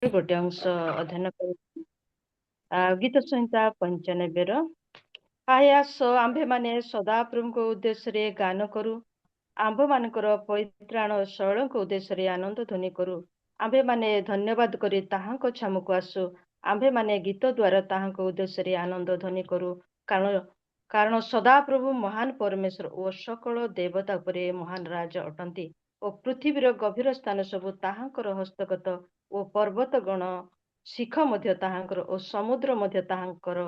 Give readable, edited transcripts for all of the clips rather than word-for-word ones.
गोटे अंश अध्ययन गीत संहिता 95 आयास आंभे माने सदा प्रभु को उद्देश्य रे गान करू आंभ मानकर परित्राण शैल को उद्देश्य रे आनंद ध्वनि करू आंभे माने धन्यवाद करी ताहांको छामुको आसु आंभे माने गीत द्वारा ताहांको उद्देश्य रे आनंद ध्वनि करू कारण सदा प्रभु महान परमेश्वर ओ सकल देवता उपरे महान राज अटंती ओ पृथ्वीर गभीर स्थान सबु ताहांकर हस्तगत ओ पर्वत गण शिख मध्य ताहांकर ओ समुद्र मध्य ताहांकर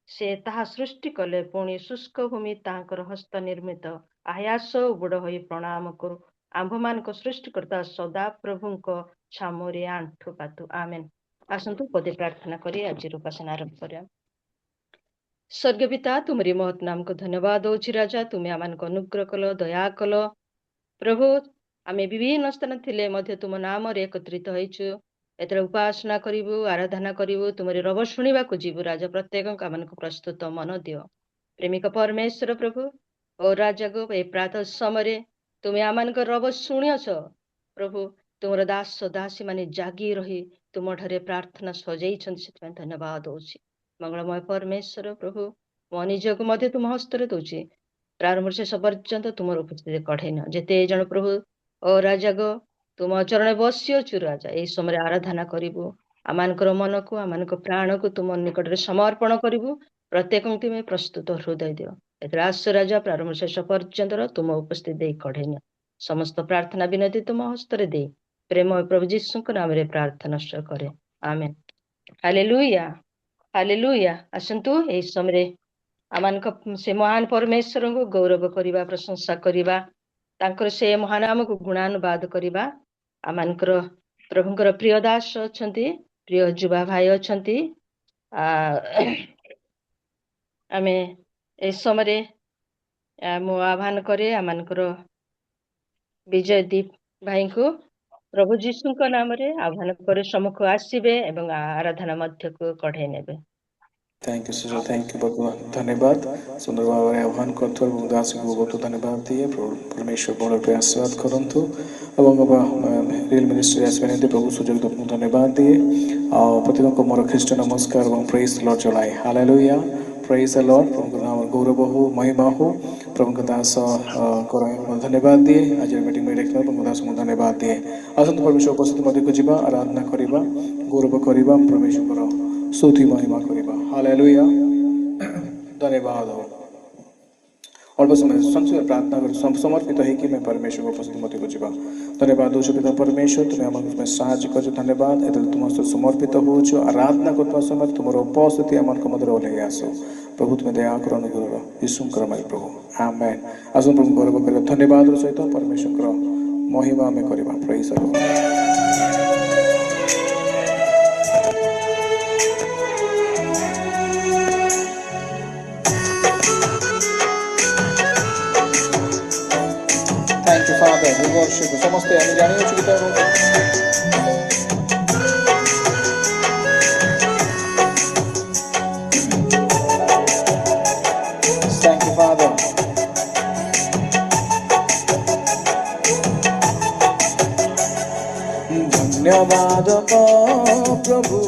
से ताहा सृष्टि कले पुणी शुष्क भूमि ताहांकर हस्त निर्मित आयास उबड़ होई प्रणाम करू आंभ मानक सृष्टिकर्ता सदा प्रभुंक छामुरे आंठु पातु आमेन। आसंतु पदे प्रार्थना करी आज उपासना आरंभ करिया। स्वर्ग पिता तुमरी महत् नाम को धन्यवाद होछि राजा तुम्हें आमान को अनुग्रह कल दया कल प्रभु आमे विभिन्न स्थान थिले मध्य तुम नाम रे एकत्रित होइछु एतर उपासना करिबु आराधना करिबु तुमरी रब शुणिबा को जीवु राजा प्रत्येक आमान को प्रस्तुत मन दियो प्रेमिक परमेश्वर प्रभु ओ राजा गो ए प्रातः समय तुम्हें आमान को रब शुणियछ प्रभु तुमर दास दासी माने जागी रही तुम ठारे प्रार्थना सजई छन धन्यवाद होछि मंगलमय परमेश्वर प्रभु मो निजको मध्य तुम हस्तरे दौची प्रारंभ शेष पर्यंत तुम उपस्थिति कठिन जेते जन प्रभु ओ राजा गो तुम चरण बसिअछु राजा एई समय आराधना करिबु आमानकर मन को आमानक प्राण को तुम निकट रे समर्पण करिबु प्रत्येक तुम प्रस्तुत हृदय दियो एतर आस राजा प्रारंभ शेष पर्यंत तुम उपस्थिति दे कठिन समस्त प्रार्थना विनती तुम हस्तरे दे प्रेमय प्रभु जीसु को नाम रे प्रार्थना करे आमेन। Hallelujah hallelujah. आसंतु एई समय आमानक से महान परमेश्वर को गौरव करिबा प्रशंसा करिबा तांकर से महान नाम को गुणानुवाद करिबा आमानकर प्रभुंकर प्रिय दास अछंती प्रिय जुबा भाई अछंती आमे ए समय मो आह्वान करे आमानकर विजय दीप भाई को प्रभु जीशु को नाम रे आह्वान करे सम्मुख आसीबे एवं आराधना मध्य को कढ़े नेबे। Thank you sir, thank you भगवान, धन्यवाद। सुंदर भाव में आह्वान करते दास को बहुत धन्यवाद दिए परमेश्वर बड़ पे आशीर्वाद करंतु एवं रियल मिनिस्ट्री आसने प्रभु सुजोग तुमको धन्यवाद दिए प्रत्येक को मोर ख्रीष्ट नमस्कार और प्रेज लॉर्ड चलाए हालेलुया प्रेज द लॉर्ड प्रभु नाम गौरव हो महिमा हो प्रभु दास को धन्यवाद दिए आज मीटिंग में देखा प्रभु दास को धन्यवाद दिए आसंत परमेश्वर उपस्थित मध्य को जीवा आराधना करवा गौरव करवा परमेश्वर स्तुति महिमा करवा हालेलुया धन्यवाद हो अल्प समय संक्षेप प्रार्थना कर समर्पित है कि मैं परमेश्वर को उपस्थित मत को जीवा धन्यवाद हो पिता परमेश्वर तुम्हें आम साहय कर धन्यवाद एत तुम समर्पित हो आराधना करता समय तुम उपस्थिति आम मध्य ओल्लि आस प्रभु तुम्हें दया कर अनुग्रह यीशुंकर माई प्रभु आमेन आसन प्रभु गौरव कर धन्यवाद सहित परमेश्वर महिमा आम करवा praise the Lord. Thank you, Father. We worship you. समस्ते हमें जानिए चुकी तरह Thank you, Father. धन्यवाद पाओ प्रभु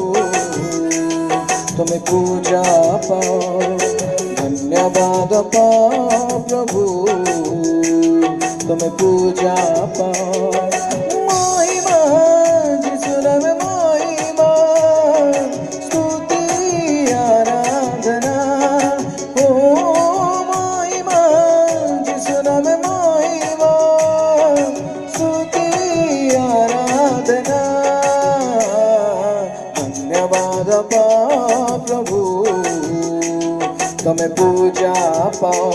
तुम्हें पूजा पाओ धन्यवाद पाओ प्रभु तुम्हें पूजा पाओ महिमा जिसु नाम महिमा स्तुति आराधना हो महिमा जिसु नाम महिमा स्तुति आराधना धन्यवाद पाओ प्रभु तुम्हें पूजा पाओ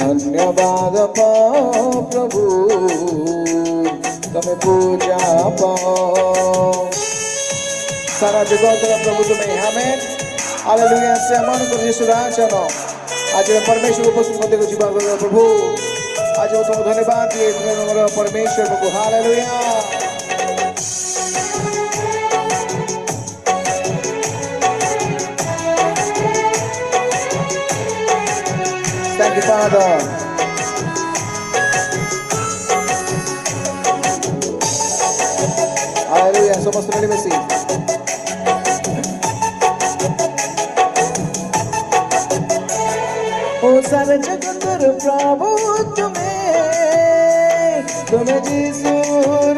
धन्यवाद पाओ प्रभु तुम्हें पूजा पाओ सारा जगत प्रभु तुम्हें आमेन हालेलुया से अमन को यीशु राजा आज परमेश्वर उपस्थित मध्य को जीवा प्रभु आज तुम धन्यवाद दिए तुम्हें परमेश्वर प्रभु hallelujah Thank you, Father. Hallelujah. Somos milimesi. सारे जगतर प्रभु तुम्हें यीशु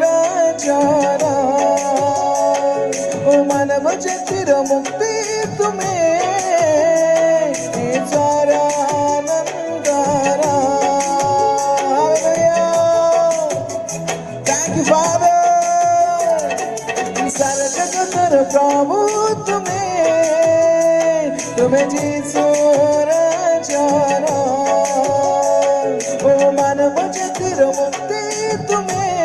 राजा ओ मानव जातिर मुक्ति तुम्हें सारा आनंदारा थैंक यू फादर सारे जगतर प्रभु तुम्हें यीशु राजा ओ मानव जातिर मुक्ति तुम्हें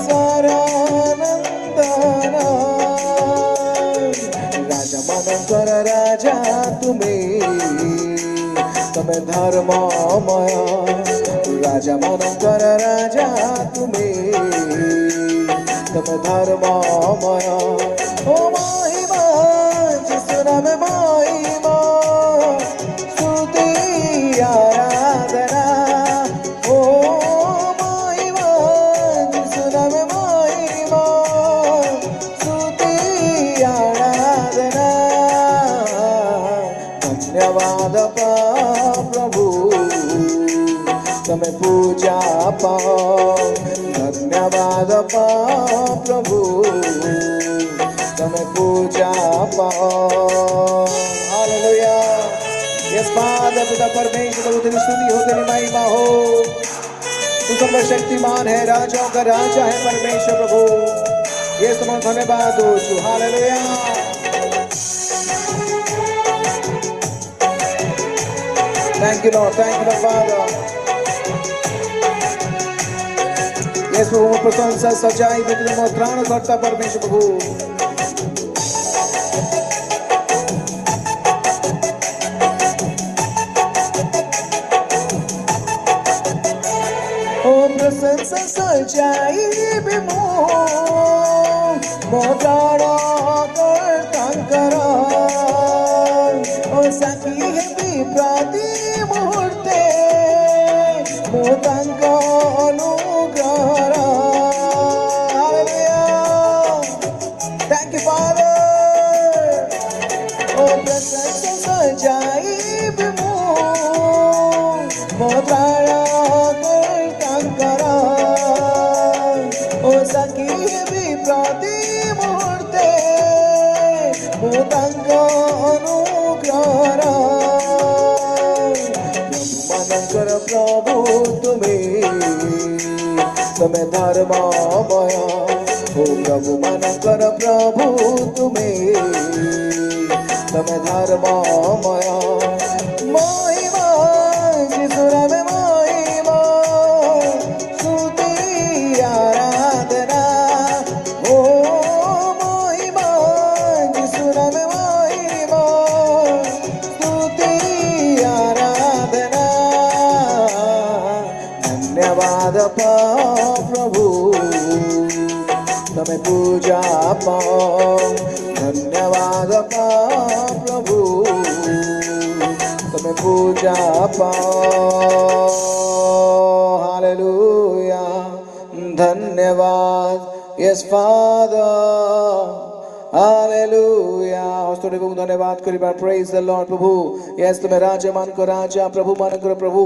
सारा आनंदारा राजा मानकर राजा तुम्हें धर्ममय राजा मानकर राजा तुम्हें धर्ममय ओ महिमा जिसु नाम महिमा स्तुति आराधना ओ महिमा जिसु नाम महिमा स्तुति आराधना धन्यवाद प्रभु तुम्हें पूजा पाओ धन्यवाद प्रभु तुम्हें पूजा पाओ हालेलुया यस फादर पिता परमेश्वर तेरी स्तुति हो तेरी महिमा हो तू सर्वशक्तिमान है राजाओं का राजा है परमेश्वर प्रभु ये तुम्हें धन्यवाद हो hallelujah thank you Lord Father yes प्रभु प्रशंसा सच्चाई विक्रम त्राण करता परमेश्वर प्रभु ओ प्रशंसा सच्चाई विमो त्राण करता करा ओ साखी है विप्राति मुहूर्ते मोतांक Thank you, Father. Oh, प्रशंसा सच्चाई विमो मोत्राया करता ओ सखी विप्राति मुहूर्ते मोतांग अनुग्रह मनकर प्रभु तुम्हें धर्ममय ओ प्रभु मनकर प्रभु तुम्हें धर्ममय महिमा यीशु नाम महिमा स्तुति आराधना ओ महिमा यीशु नाम महिमा स्तुति आराधना धन्यवाद प्रभु तुम्हें पूजा पाओ धन्यवाद प्रभु तुम्हें पूजा पाओ हालेलुया धन्यवाद यस फादर हालेलुया स्तुति को धन्यवाद करिबा praise the Lord Prabhu yes तुम्हें राजा मान को राजा प्रभु मान को प्रभु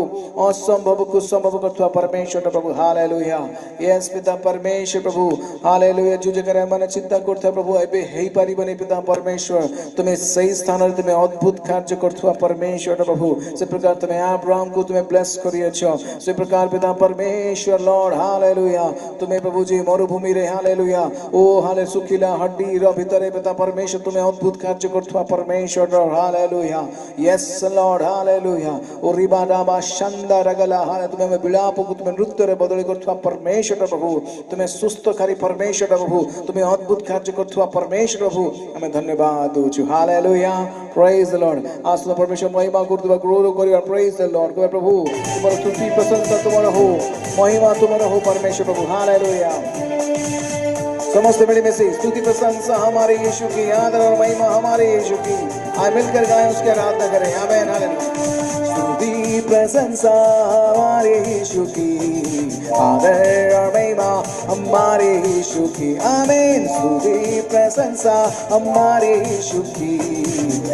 असंभव को संभव करथुआ परमेश्वर प्रभु हालेलुया यस पिता परमेश्वर प्रभु हालेलुया जो जगह मन चिंता करथुआ प्रभु एबे हेई परिबनी पिता परमेश्वर तुम्हें सही स्थान रे तुम्हें अद्भुत कार्य करथुआ परमेश्वर प्रभु से प्रकार तुम्हें अब्राहम को तुम्हें ब्लेस करियछो से प्रकार पिता परमेश्वर लॉर्ड हालेलुया तुम्हें प्रभु जी मरुभूमि रे हालेलुया ओ हाले सुखिला हड्डी रो भितरे पिता परमेश्वर तुम्हें अद्भुत कार्य करथुआ परमेश्वर हालेलुया यस लॉर्ड हालेलुया ओ रिबाडाबा शंदा रगला हाले तुम्हें विलाप को तुम्हें नृत्य रे बदली करथुआ परमेश्वर प्रभु तुम्हें सुस्थकारी परमेश्वर प्रभु तुम्हें अद्भुत कार्य करथुआ परमेश्वर प्रभु हमें धन्यवाद दोछु हालेलुया प्रेज द लॉर्ड आज परमेश्वर महिमा करथुआ ग्लोरी करिवा प्रेज द लॉर्ड कहे प्रभु तुम्हारा स्तुति प्रशंसा तुम्हारा हो महिमा तुम्हारा हो परमेश्वर प्रभु हालेलुया समस्त बड़ी में से स्तुति प्रशंसा हमारे यीशु की आदर और महिमा हमारे यीशु की आए मिलकर गाएं उसकी आराधना करें आमीन हालेलुया स्तुति प्रशंसा हमारे यीशु की आदर और महिमा हमारे यीशु की, आमीन। स्तुति प्रशंसा हमारे यीशु की,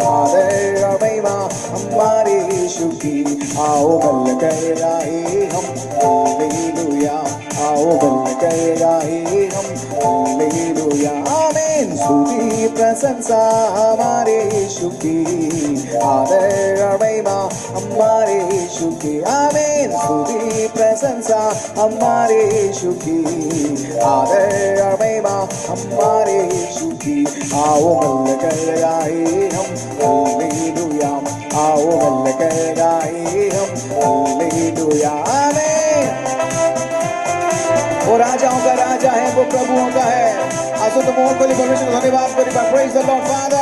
आदर और महिमा हमारे यीशु की। आओ बल कर गाए हम हालेलुया, आओ बल कर गाए हम हालेलुया, आमीन। स्तुति प्रशंसा हमारे यीशु की, आदर और महिमा हमारे यीशु की, आमीन। स्तुति प्रशंसा हमारे यीशु की, आदर और महिमा हमारे यीशु की। आओ बल कर गाए हम हालेलुया, आओ बल कर गाए हम हालेलुया, आमीन। वो राजाओं का राजा है, वो प्रभुओं का है। आसो तो मुंह खोली परमेश्वर को धन्यवाद करी। Praise the Lord father.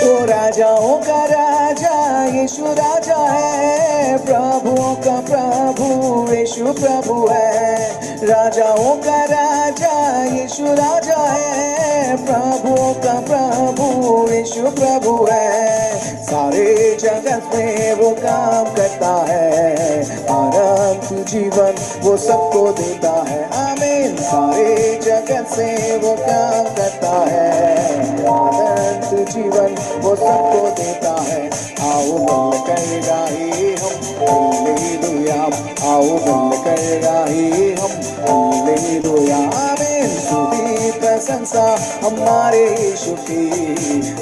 वो राजाओं का राजा यीशु राजा है, प्रभुओं का प्रभु यीशु प्रभु है। राजाओं का राजा यीशु राजा है, प्रभुओं का प्रभु यीशु प्रभु है। सारे जगत में वो काम करता है, अनंत जीवन वो सबको देता है, आमीन। सारे जगत से वो काम करता है, अनंत जीवन वो सबको देता है। आओ बल कर गाए हम हालेलुया, आओ बल कर गाए हम हालेलुया, आमीन। स्तुति प्रशंसा हमारे यीशु की,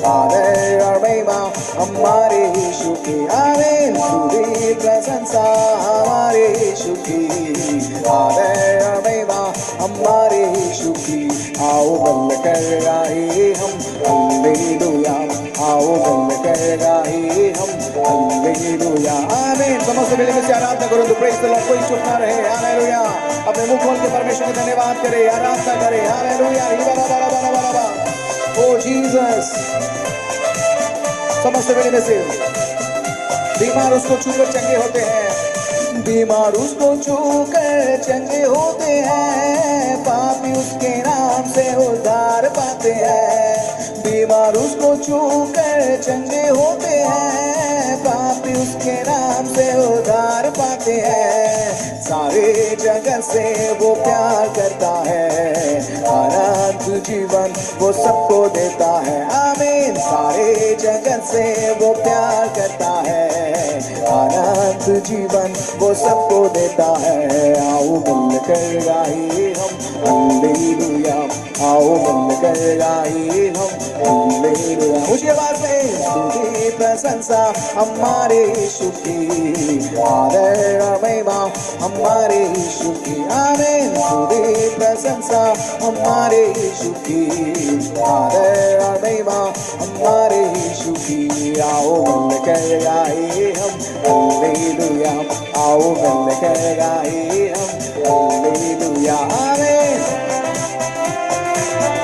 आदर और महिमा हमारे यीशु की, आमीन। स्तुति प्रशंसा हमारे यीशु की, आदर और महिमा हमारे यीशु की। आओ बल कर गाए हम हालेलुया, आओ बल कर गाए हम हालेलुया, आमीन। समस्त मिलकर से आराधना करो तो प्रेज द लॉर्ड, कोई चुप ना रहे, हालेलुया। अपने मुंह खोल के परमेश्वर का धन्यवाद करे, आराधना करे, हालेलुया। ओ जीसस। समस्त मिलकर से बीमार उसको छूकर चंगे होते हैं, बीमार उसको छूकर चंगे होते हैं, पापी उसके नाम से उद्धार पाते हैं। बीमार उसको छूकर चंगे होते हैं, पापी उसके नाम से उद्धार पाते हैं। सारे जगत से वो प्यार करता है, अनंत जीवन वो सबको देता है, आमीन। सारे जगत से वो प्यार करता है, अनंत जीवन वो सबको देता है। आओ बल कर गाए हम हालेलुया, आओ बल कर गाए हम हालेलुया। ऊंची आवाज में स्तुति प्रशंसा हमारे यीशु की, आदर और महिमा हमारे यीशु की, आमीन। स्तुति प्रशंसा हमारे यीशु की, आदर और महिमा हमारे यीशु की। आओ बल कर गाए हम हालेलुया, आओ बल कर गाए हम हालेलुया, आमीन।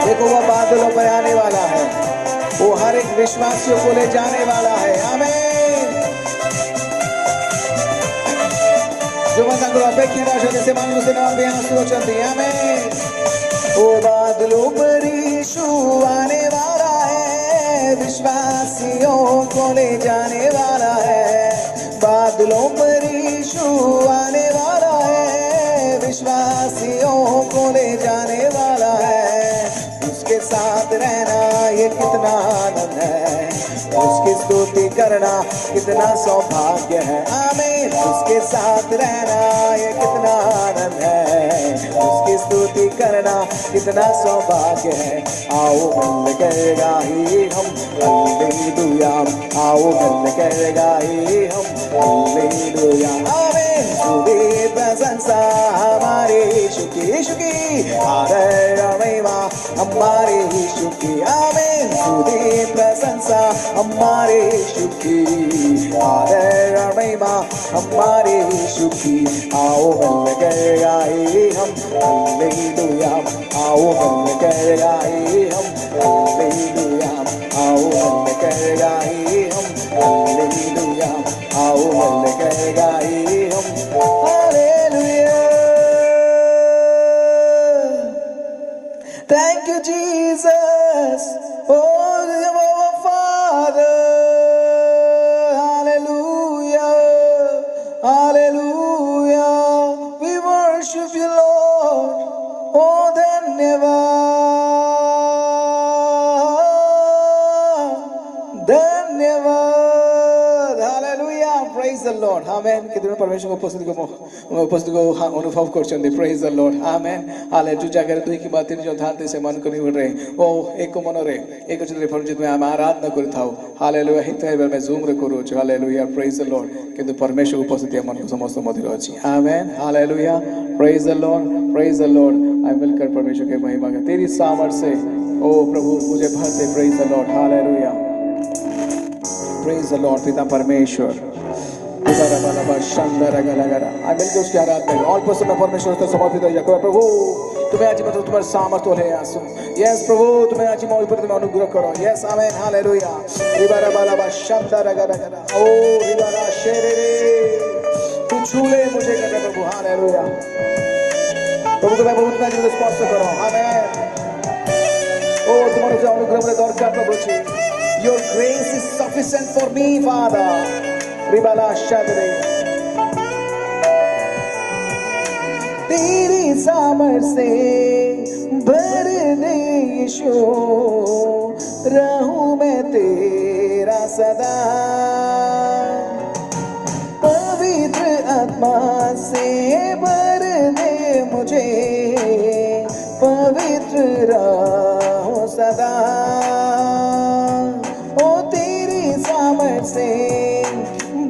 देखो वो बादलों पर आने वाला है, वो हर एक विश्वासियों को ले जाने वाला है, आमीन। जोमंतांगुलो अपेक्षित जैसे मांगो से नाम बिना सुरक्षित, आमीन। वो बादलों पर यीशु आने वाला है, विश्वासियों को ले जाने वाला है। बादलों पर यीशु आने वाला है, विश्वासियों को ले जाने वाला है। उसके साथ रहना ये कितना आनंद है, उसकी स्तुति करना कितना सौभाग्य है, आमीन। उसके साथ रहना ये कितना आनंद है, उसकी स्तुति करना कितना सौभाग्य है। आओ बल कर गाए हम हालेलुया, आओ बल कर गाए हम हालेलुया, आमीन। स्तुति प्रशंसा हमारे यीशु की, आदर और महिमा हमारे यीशु की, आमीन। स्तुति प्रशंसा हमारे यीशु की, आदर और महिमा हमारे यीशु की। आओ बल कर गाए हम हालेलुया, आओ बल कर गाए हम हालेलुया, आओ बल कर गाए हम हालेलुया, आओ बल कर गाए हम hallelujah. Thank you, Jesus. Oh, Father. Hallelujah. We worship you, Lord. Oh, धन्यवाद, धन्यवाद. Hallelujah. Praise the Lord. Amen. कितने परमेश्वर को उपस्थिति को अनुभव करते Praise the Lord. Amen. Hallelujah. जो जाकर तू की बातें जो धारते से मन को नहीं उड़ रहे ओ एक को मनो रे एक चित्र परजित में हम आराधना करता हूँ. Hallelujah. हित है मैं जूम रे करूँ. Hallelujah. Praise the Lord. किंतु परमेश्वर को उपस्थिति मन को समस्त मधुर अच्छी. Amen. Hallelujah. Praise the Lord. Praise the Lord. I will कर परमेश्वर के महिमा का तेरी सामर्थ्य से ओ प्रभु मुझे भर दे. Praise the Lord. Hallelujah. Praise the Lord. पिता परमेश्वर I will just get out there. All person of परमेश्वर को समर्पित हो जाए. प्रभु तुम्हें आज मैं तुम्हारे सामर्थ्य ले आसो. Yes प्रभु तुम्हें आज मैं ऊपर तुम्हें अनुग्रह करो. Yes amen hallelujah. रिबारा बाला बा शब्दा रगा रगा. ओ रिबारा शेरे तू छूले मुझे कर प्रभु hallelujah. प्रभु तुम्हें बहुत मैं जिसे स्पर्श करो. Amen. ओ तुम्हारे से अनुग्रह मुझे दरकार प्रभु जी. Your grace is sufficient for me, Father. Ribala Shadre. तेरी सामर से भर दे यीशु, रहूं मैं तेरा सदा. पवित्र आत्मा से भर दे मुझे, पवित्र रहूं सदा. ओ तेरी सामर से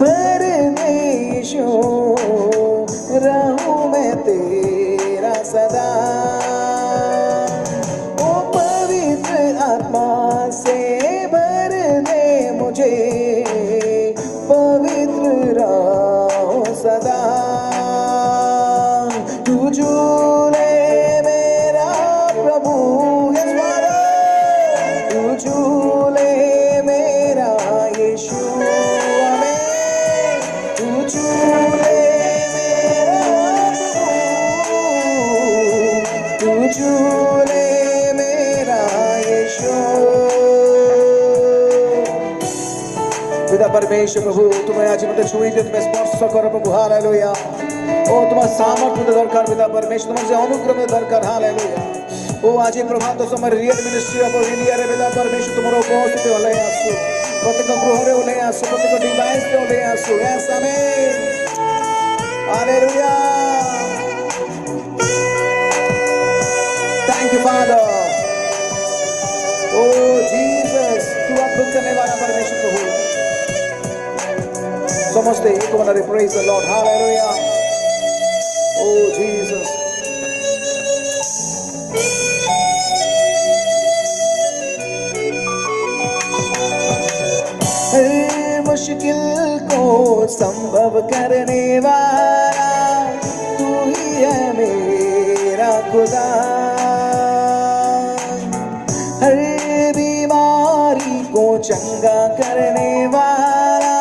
भर दे यीशु, रहूं मैं तेरा सदा. ओ पवित्र आत्मा से भर दे मुझे, पवित्र रहूं सदा. तू झूले मेरा प्रभु यीशु, तू झूले मेरा यीशु. झूले मेरा यीशु. पिता परमेश्वर प्रभु तुम्हें आज मुझे छुई दे, तुम्हें स्पर्श करो प्रभु हालेलुया. ओ तुम्हारा सामर्थ्य मुझे दरकार पिता परमेश्वर, तुम्हारे अनुग्रह मुझे दरकार हालेलुया. ओ आज प्रभात समय रियल मिनिस्ट्री ऑफ इंडिया रे पिता परमेश्वर तुम्हारा उपस्थित होले आसु. प्रत्येक गृह रे होले आसु, प्रत्येक डिवाइस रे होले आसु. Yes amen hallelujah. Thank you, Father. Oh, Jesus. तू अद्भुत करने वाला परमेश्वर प्रभु. समझते एक बार praise the Lord. Hallelujah. Oh, Jesus. हर मुश्किल को संभव करने वाला तू ही है मेरा खुदा. हर बीमारी को चंगा करने वाला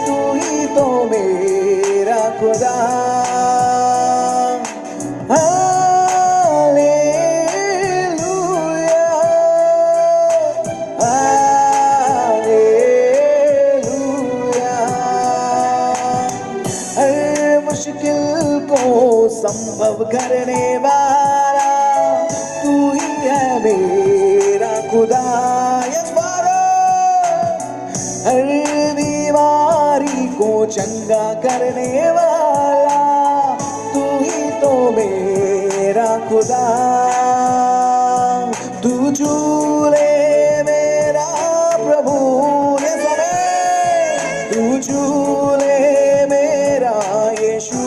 तू ही तो मेरा खुदा. Hallelujah, hallelujah. हर मुश्किल को संभव करने वाला तू ही है मेरा खुदा. Yes father. हर बीमारी को चंगा करने वाला तू ही तो मेरा खुदा. तू झूले मेरा प्रभु यस आमेन. तू झूले मेरा यीशु.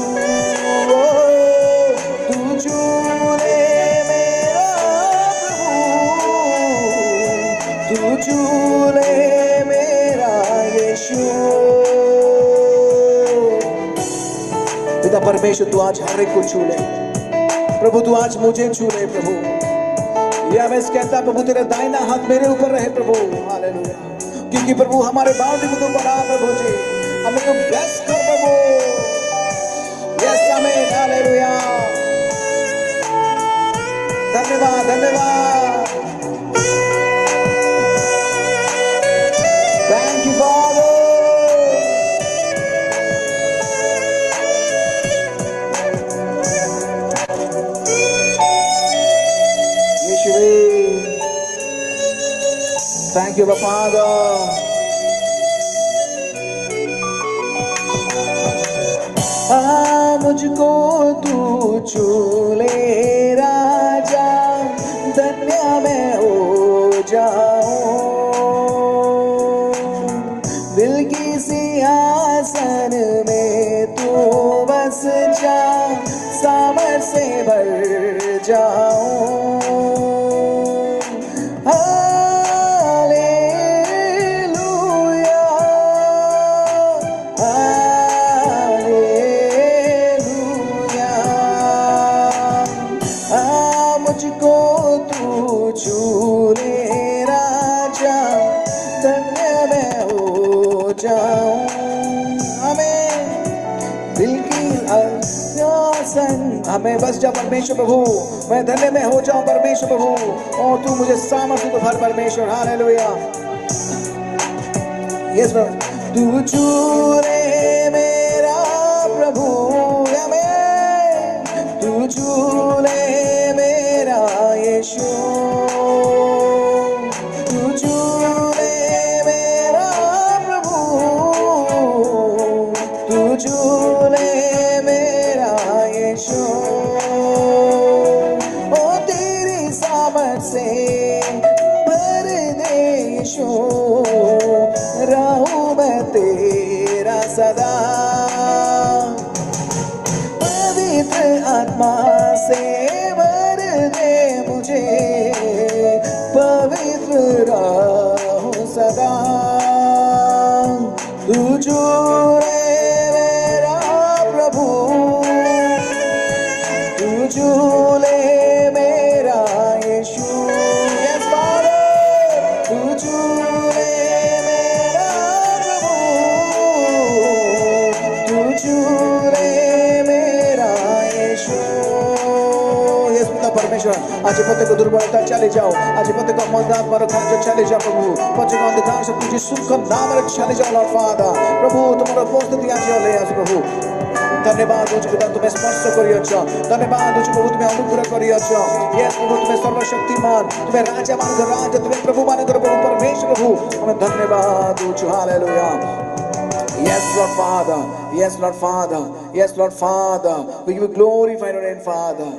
तू झूले मेरा प्रभु, तू झूले मेरा यीशु. पिता परमेश्वर तू आज हर एक को छूले प्रभु. तू आज मुझे छूले प्रभु. या मैं कहता प्रभु तेरा दाहिना हाथ मेरे ऊपर रहे प्रभु. हालेलुया. क्योंकि प्रभु हमारे बाउंड्री को तू बढ़ा प्रभु जी. हमें तो ब्लेस कर प्रभु. Yes amen hallelujah. धन्यवाद धन्यवाद. Thank you Father. you, Father. मुझको तू चूले राजा, धन्य मैं हो जाऊं। दिल की सिंहासन में तू बस जा, सामर से भर जाऊं। Hallelujah, hallelujah. मुझको तू चूले राजा, धन्य मैं हो जाऊं। हमें दिल की आसन, हमें बस जा परमेश्वर प्रभु, मैं धन्य में हो जाऊं परमेश्वर प्रभु, और तू मुझे सामर्थ्य तो भर परमेश्वर। हालेलुया। Yes Lord. तू चूले मेरा प्रभु, हमें तू चूले मेरा यीशु, तू चूले मेरा प्रभु, तू चूले मेरा यीशु। ओ तेरी सामर्थ से भर दे यीशु, रहूं मैं तेरा सदा। पवित्र आत्मा से भर दे मुझे, पवित्र रहूं सदा। तू चूले मेरा प्रभु, तू चूले मेरा यीशु। यस फादर, तू चूले मेरा प्रभु, तू चूले मेरा यीशु। यस पिता परमेश्वर, आज प्रत्येक दुर्बलता चले जाओ, आज प्रत्येक मौदात्मा खर्च चले जाओ प्रभु, प्रत्येक अंधकार से तुझे सुख नाम रख चले जाओ लॉर्ड फादर। प्रभु तुम्हारा उपस्थिति आज ले आज प्रभु। धन्यवाद हो पिता, तुम्हें स्पर्श करियछ। धन्यवाद हो प्रभु, तुम्हें अनुग्रह करियछ। यस प्रभु, तुम्हें सर्वशक्तिमान, तुम्हें राजा मानकर राजा, तुम्हें प्रभु मानकर प्रभु परमेश्वर प्रभु, हमें धन्यवाद हो। Hallelujah. Yes, Lord Father. Yes, Lord Father. Yes, Lord Father. We give you glorified your name, Father.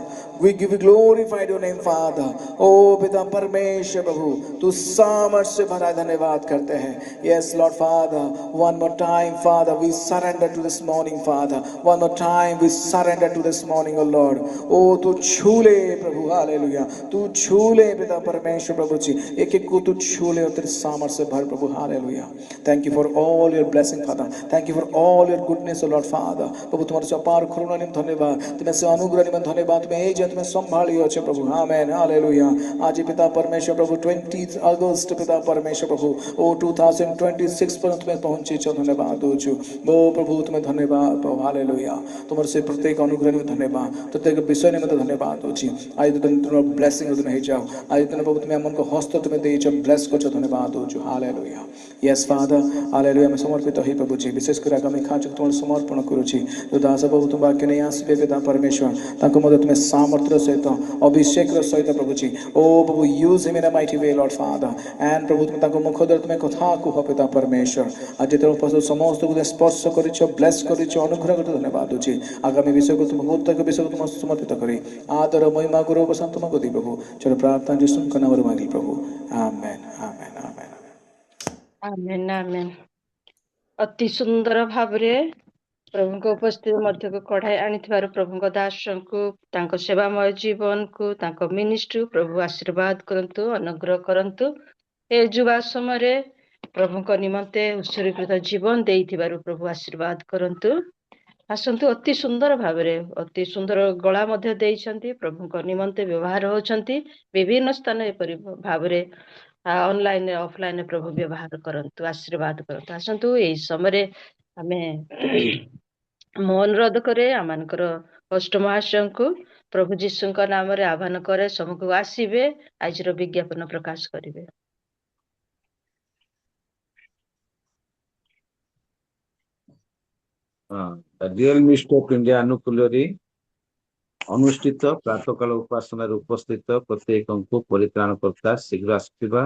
We give you glorified your name, Father. Oh पिता परमेश्वर प्रभु, तू सामर्थ्य से भरा धन्यवाद करते हैं। Yes, Lord Father. One more time, Father, we surrender to this morning, Father. One more time, we surrender to this morning, oh Lord. Oh तू छूले प्रभु, हालेलुया। तू छूले पिता परमेश्वर प्रभु जी, एक एक को तू छूले और तेरे सामर्थ्य से भर प्रभु, hallelujah. Thank you for all your blessing, Father. Thank you for all your goodness, oh Lord Father. प्रभु तुम्हारे से अपार करुणा निम्न धन्यवाद, तुम्हें से अनुग्रह निम्न धन्यवाद, तुम्हें ए तुम्हें संभालियो छे प्रभु। आमेन, हालेलुया। आज पिता परमेश्वर प्रभु 20 अगस्त पिता परमेश्वर प्रभु ओ 2026 पर तुम्हें पहुंचे छो, धन्यवाद हो छु। ओ प्रभु तुम्हें धन्यवाद प्रभु, हालेलुया। तुम्हारे से प्रत्येक अनुग्रह निम्न धन्यवाद, प्रत्येक विषय निम्न धन्यवाद हो छि। आज तुम्हारा ब्लेसिंग तुम्हें हे जाओ, आज प्रभु तुम्हें मन को हस्त तुम्हें दे छ, ब्लेस को छ, धन्यवाद हो छु। हालेलुया। Yes father, hallelujah. मैं समर्पित हे प्रभु जी, विशेष कर आगामी खाच तुम्हारे समर्पण करू छी। जो दास प्रभु तुम वाक्य नहीं आसबे पिता परमेश्वर, ताको मध्य तुम्हें सामर्थ्य सहित अभिषेक सहित प्रभु जी, ओ प्रभु use him in a mighty way Lord Father. And प्रभु तुम ताको मुख द्वारा तुम्हें कथा कुह पिता परमेश्वर। आज तुम पशु समस्त को स्पर्श करिछ, ब्लेस करिछ, अनुग्रह कर, धन्यवाद होछि। आगामी विषय को तुम उत्तर विषय को तुम समर्पित करी आदर महिमा गुरु बसंत तुमको दी प्रभु। चलो प्रार्थना यीशु के नाम रे मांगी प्रभु। आमेन, आमेन, आमेन। आमेन, आमेन। अति सुंदर भावरे प्रभुଙ୍କ ଉପସ୍ଥିତି ମଧ୍ୟକୁ କଢାଇ ଆଣିଥିବାରୁ ପ୍ରଭୁଙ୍କ ଦାସଙ୍କୁ, ତାଙ୍କ ସେବାମୟ ଜୀବନକୁ, ତାଙ୍କ ମିନିଷ୍ଟ୍ରି ପ୍ରଭୁ ଆଶୀର୍ବାଦ କରନ୍ତୁ, ଅନୁଗ୍ରହ କରନ୍ତୁ। ଏ ଯୁବା ସମୟରେ ପ୍ରଭୁଙ୍କ ନିମନ୍ତେ ଉତ୍ସର୍ଗୀକୃତ ଜୀବନ ଦେଇଥିବାରୁ ପ୍ରଭୁ ଆଶୀର୍ବାଦ କରନ୍ତୁ। ଆସନ୍ତୁ, ଅତି ସୁନ୍ଦର ଭାବରେ, ଅତି ସୁନ୍ଦର ଗଳା ମଧ୍ୟ ଦେଇଛନ୍ତି, ପ୍ରଭୁଙ୍କ ନିମନ୍ତେ ବ୍ୟବହାର ହେଉଛନ୍ତି। ବିଭିନ୍ନ ସ୍ଥାନ ଏପରି ଭାବରେ ଅନଲାଇନ ଅଫଲାଇନ ପ୍ରଭୁ ବ୍ୟବହାର କରନ୍ତୁ, ଆଶୀର୍ବାଦ କରନ୍ତୁ। ଆସନ୍ତୁ, ଏଇ ସମୟରେ ଆମେ ମୁଁ ଅନୁରୋଧ କରେ ଆମମାନଙ୍କର ହୋଷ୍ଟ ମହାଶୟଙ୍କୁ ପ୍ରଭୁ ଯୀଶୁଙ୍କ ନାମରେ ଆହ୍ୱାନ କରେ ସମ୍ମୁଖକୁ ଆସିବେ, ଆଜିର ବିଜ୍ଞାପନ ପ୍ରକାଶ କରିବେ। रियल मिस्ट ऑफ इंडिया अनुकूल्य अनुष्ठित प्रातःकाल उपासना उपस्थित प्रत्येक परित्राणकर्ता शीघ्र आसुवा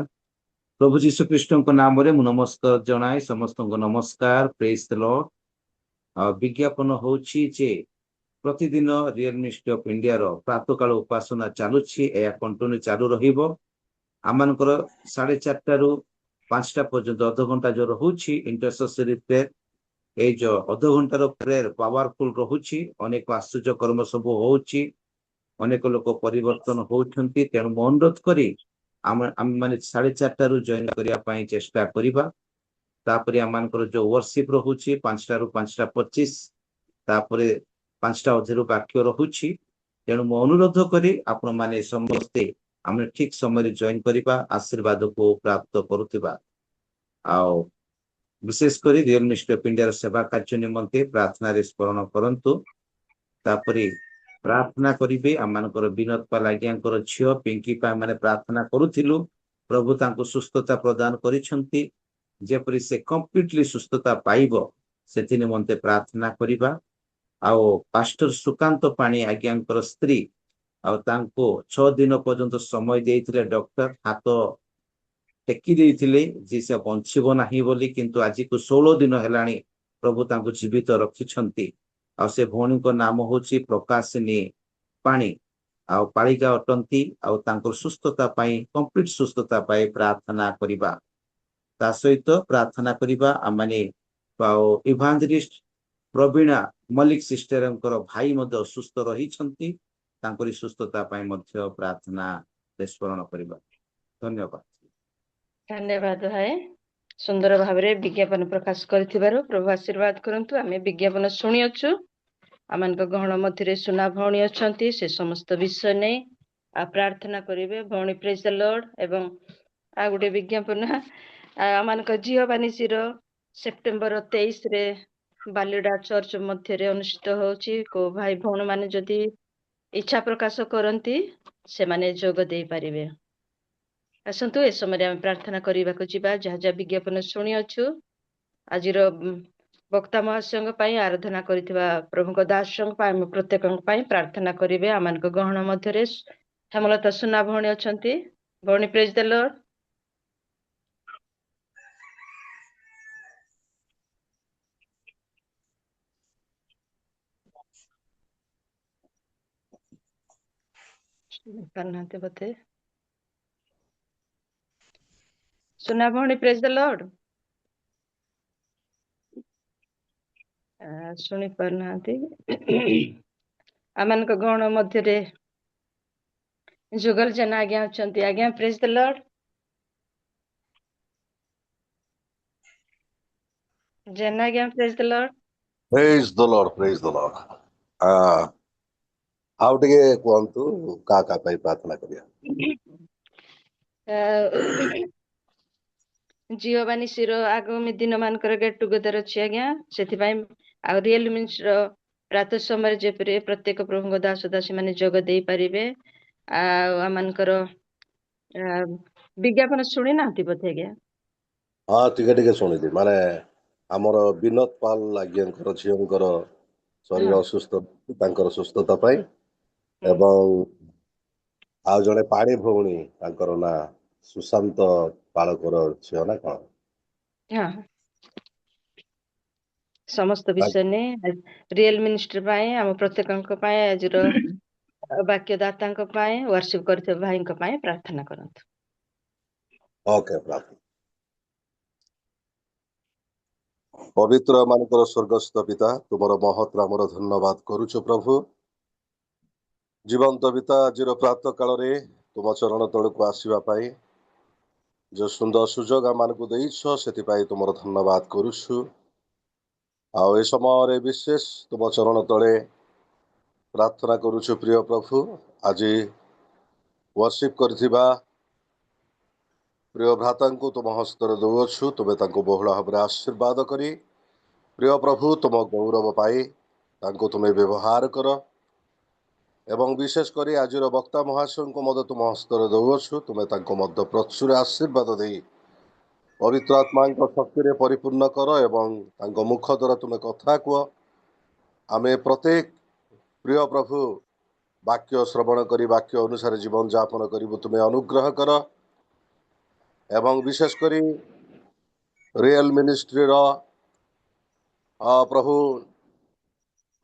प्रभु जीशु कृष्ण नाम रे नमस्कार जनाए समस्त नमस्कार प्रेज द लॉर्ड। विज्ञापन होची जे प्रतिदिन रियल मिनिस्ट्री ऑफ इंडिया रो प्रातःकाल उपासना चालुछि या कंटिन्यू चालू रहिबो। आमानकर 4:30 रु 5टा पर्यंत अध घंटा जो रहुछि इंटरसेसरी प्रेयर। ए जो अध घंटार प्रेयर पावरफुल रहुछि, अनेक आश्चर्य कर्म सब होउछि, अनेक लोक परिवर्तन होउछन्ति। तेणु मैं अनुरोध करी आम माने 4:30 रु जॉइन करिया पई चेष्टा करिबा। तापरे आमानकर जो वर्शिप रहुछि 5टा रु 5:25, तापरे 5टा अधेरु वाक्य रहुछि। तेणु मैं अनुरोध करी आपण माने समस्ते आम ठीक समय जॉइन करिबा, आशीर्वाद को प्राप्त करुथिबा। आओ विशेष करी रियल मिनिस्ट्री ऑफ इंडिया सेवा कार्य निमंते प्रार्थना रे स्मरण करंतु। तापरे प्रार्थना करिबे आमानकर विनोद पालागियांकर झियो पिंकी पा माने प्रार्थना करुथिलु। प्रभु तांको सुस्थता प्रदान करिसंती, जेपरि से कंप्लीटली सुस्थता पाइबो सेति निमंते प्रार्थना करिबा। आओ पास्टर सुकांत पाणी आज्ञांकर स्त्री आ तांको 6 दिन पर्यंत समय देइथिले, डॉक्टर हाथ टेकी देइथिले जे से बंचिबो नाही बोली, किंतु आज को 16 दिन हेलाणी प्रभु तांको जीवित रखिछंती। आ से भौणी को नाम होची प्रकाशिनी पाणी आ पालिका अटंती। आ तांको सुस्थता पाई कंप्लीट सुस्थता पाई प्रार्थना करिबा। ता सहित प्रार्थना करिबा आमाने पाओ इभांजलिस्ट प्रवीणा मलिक सिस्टरंकर भाई मध्य सुस्थ रहिछंती, तांकरी सुस्थता पाई मध्य प्रार्थना स्मरण करिबा। धन्यवाद। धन्यवाद भाई, सुंदर भाव विज्ञापन प्रकाश कर प्रभु आशीर्वाद करंतु। आमे विज्ञापन शुणी अच्छु, आमान गहण मध्य सुना भौणी अच्छा, से समस्त विषय नहीं आ प्रार्थना करेंगे। भौणी प्रेज द लॉर्ड। एवं आ गोटे विज्ञापन आमान झील बानिशीर सेप्टेम्बर 23 रे बालीडा चर्च मध्य अनुष्ठित होची। को भाई भौणी माने जदि इच्छा प्रकाश करती से माने जोग दे पारिबे। आसतु ए समय आम प्रार्थना करने को जीवा। जहाँ जहाँ विज्ञापन शुणी अच्छु, आज वक्ता महाशय आराधना करिथिबा प्रभु दास प्रत्येक प्रार्थना करेंगे। आम गहण मध्य हेमलता सुना भौणी अच्छा। भौणी प्रेज द लॉर्ड। बोते सुना भौणी प्रेज द लॉर्ड। शुणी पारना आमान गहण मध्य जुगल जना आज्ञा अच्छा। आज्ञा प्रेज द लॉर्ड। जना आज्ञा praise the Lord. Praise the Lord, praise the Lord. ଆଉ ଟିକେ କୁହନ୍ତୁ କାହା ପାଇଁ ପ୍ରାର୍ଥନା କରିବା? झील बानिशीर आगामी दिन मानकर गेट टुगेदर अच्छी आज्ञा, से रियल मिनिस्ट्री प्रातः समय जेपरि प्रत्येक प्रभु दास दासी माने जोग दे पारिबे। आमानकर विज्ञापन शुणी ना बोधे आज्ञा? ହଁ ଟିକେ ଟିକେ ଶୁଣିଲି। ମାନେ ଆମର ବିନୋଦ ପାଲ ଆଜ୍ଞାଙ୍କର ଝିଅଙ୍କର ଶରୀର ଅସୁସ୍ଥ, ତାଙ୍କର ସୁସ୍ଥତା ପାଇଁ। ଏବଂ ଆଉ ଜଣେ ପାଣି ଭଉଣୀ, ତାଙ୍କର ନାଁ ସୁଶାନ୍ତ ପାଳକର ଝିଅ ନା କଣ? हाँ, समस्त विषय ने रियल मिनिस्ट्री पाए आम प्रत्येक आज वाक्यदाता वर्शिप करते भाई प्रार्थना करंतु। ओके, प्रार्थना। पवित्र ମାନଙ୍କର ସ୍ୱର୍ଗସ୍ଥ ପିତା, ତୁମର ମହତ୍ ନାମର ଧନ୍ୟବାଦ କରୁଛୁ ପ୍ରଭୁ। ଜୀବନ୍ତ ପିତା, ଆଜିର ପ୍ରାତଃ କାଳରେ ତୁମ ଚରଣ ତଳକୁ ଆସିବା ପାଇଁ जो सुंदर सुजोग ଆମମାନଙ୍କୁ ଦେଇଛ, ସେଥିପାଇଁ ତୁମର ଧନ୍ୟବାଦ କରୁଛୁ। ଆଉ ଏ ସମୟରେ ବିଶେଷ ତୁମ ଚରଣ ତଳେ ପ୍ରାର୍ଥନା କରୁଛୁ ପ୍ରିୟ ପ୍ରଭୁ। ଆଜି ୱର୍ସିପ୍ କରିଥିବା ପ୍ରିୟ ଭ୍ରାତାଙ୍କୁ ତୁମ ହସ୍ତରେ ଦେଉଅଛୁ। ତୁମେ ତାଙ୍କୁ ବହୁଳ ଭାବରେ ଆଶୀର୍ବାଦ କରି ପ୍ରିୟ ପ୍ରଭୁ ତୁମ ଗୌରବ ପାଇଁ ତାଙ୍କୁ ତୁମେ ବ୍ୟବହାର କର। ଏବଂ ବିଶେଷ କରି ଆଜିର ବକ୍ତା ମହାଶୟଙ୍କୁ ମଧ୍ୟ ତୁମ ହସ୍ତରେ ଦେଉଅଛୁ। ତୁମେ ତାଙ୍କୁ ମଧ୍ୟ ପ୍ରଚୁର ଆଶୀର୍ବାଦ ଦେଇ ପବିତ୍ର ଆତ୍ମାଙ୍କ ଶକ୍ତିରେ ପରିପୂର୍ଣ୍ଣ କର ଏବଂ ତାଙ୍କ ମୁଖ ଦ୍ୱାରା ତୁମେ କଥା କୁହ। ଆମେ ପ୍ରତ୍ୟେକ ପ୍ରିୟ ପ୍ରଭୁ ବାକ୍ୟ ଶ୍ରବଣ କରି ବାକ୍ୟ ଅନୁସାରେ ଜୀବନ ଯାପନ କରିବୁ ତୁମେ ଅନୁଗ୍ରହ କର। एवं विशेष करी रियल मिनिस्ट्री प्रभु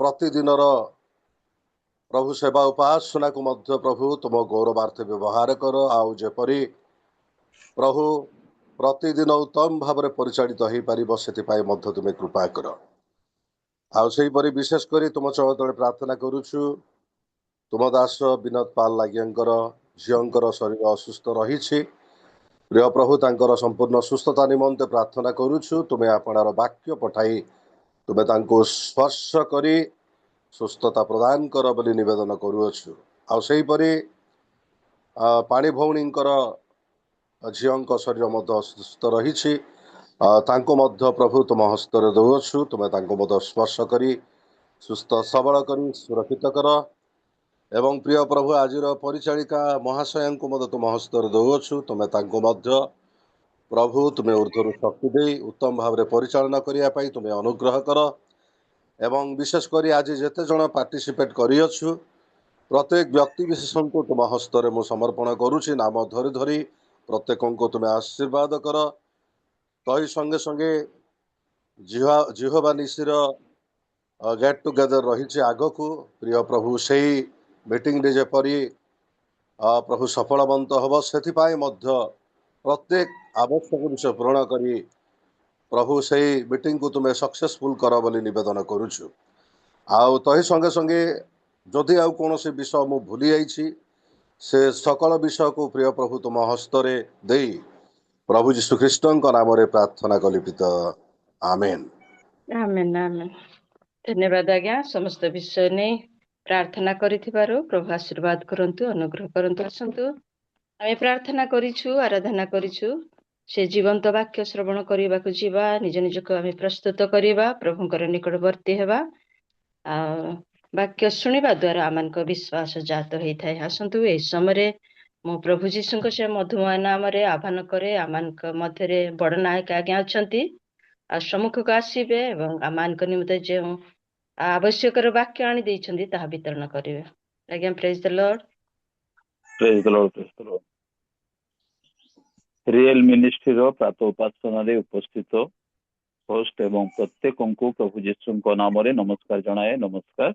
प्रतिदिन प्रभु सेवा उपासना को मध्य प्रभु तुम गौरवार्थ व्यवहार कर आउ जेपरी प्रभु प्रतिदिन उत्तम भाव में परिचालित हो पार से तुम्हें कृपा कर आईपरी विशेष कर तुम चरण तले प्रार्थना करुछु तुम दास विनोद पाल लागियांकर झींकर शरीर असुस्थ रही प्रिय प्रभु तांकर संपूर्ण सुस्थता निमंते प्रार्थना करुछु तुम्हें आपणार वाक्य पठाई तुम्हें तांको स्पर्श करी सुस्थता प्रदान कर बोली निवेदन करुअछु आईपरी पाणी भौणींकर झींक शरीर मध्य असुस्थ रही तांको मध्य प्रभु तुम हस्तर दौछु तुम्हें तांको मध्य स्पर्श करी सुस्थ सबल करी सुरक्षित कर एवं प्रिय प्रभु आजिर परिचालिका महाशया को मध्य तुम हस्तर दौछु तुम्हें तांको मध्य प्रभु तुम्हें ऊर्ध्वर शक्ति दे उत्तम भाव में परिचालना करने तुम्हें अनुग्रह कर एवं विशेष कर आज जिते जन पार्टिसिपेट करियछु प्रत्येक व्यक्ति विशेष को तुम हस्तर मु समर्पण करुछि नाम धरी धरी प्रत्येक को तुम्हें आशीर्वाद कर तही संगे संगे जिहोवा निशिर गेट टुगेदर रही आग को प्रिय प्रभु से मीटिंग रे जेपरी प्रभु सफलवंत हम से प्रत्येक आवश्यक विषय पूरण करी प्रभु से मीटिंग को तुम्हें सक्सेसफुल कर बोली निवेदन करुछु आउ तही संगे संगे जदि आउ कौन से विषय मु भूली जाइछि से सकल विषय को प्रिय प्रभु तुम हस्तरे दे प्रभु जीशु ख्रीष्ट नाम रे प्रार्थना कली पिता आमेन आमेन आमेन। धन्यवाद आज्ञा समस्त विषय नहीं प्रार्थना करिथिबारु प्रभु आशीर्वाद करंतु अनुग्रह करंतु आसंतु आमे प्रार्थना करिछु आराधना करिछु से जीवंत वाक्य श्रवण करबाकू जीवा निज निज को आमे प्रस्तुत करिबा प्रभुंकर निकटवर्ती हेबा आ वाक्य शुणिबा द्वारा आमान को विश्वास जात होई थाए आसंतु ए समय मो प्रभु जीशुंक से मधुमय नाम रे आह्वान करे आमान को मध्य रे बड़ नायक आज्ञा अछंती आ सम्मुख को आसीबे एवं आमान को निमित्त जे आवश्यक वाक्य आनी देइछंती ताहा वितरण करिवे आज्ञा। Praise the Lord. Praise the Lord, praise the Lord. Real ministry रो प्रातः उपासना रे उपस्थित होस्ट एवं प्रत्येक को प्रभु जीशु नाम रे नमस्कार जनाए। नमस्कार।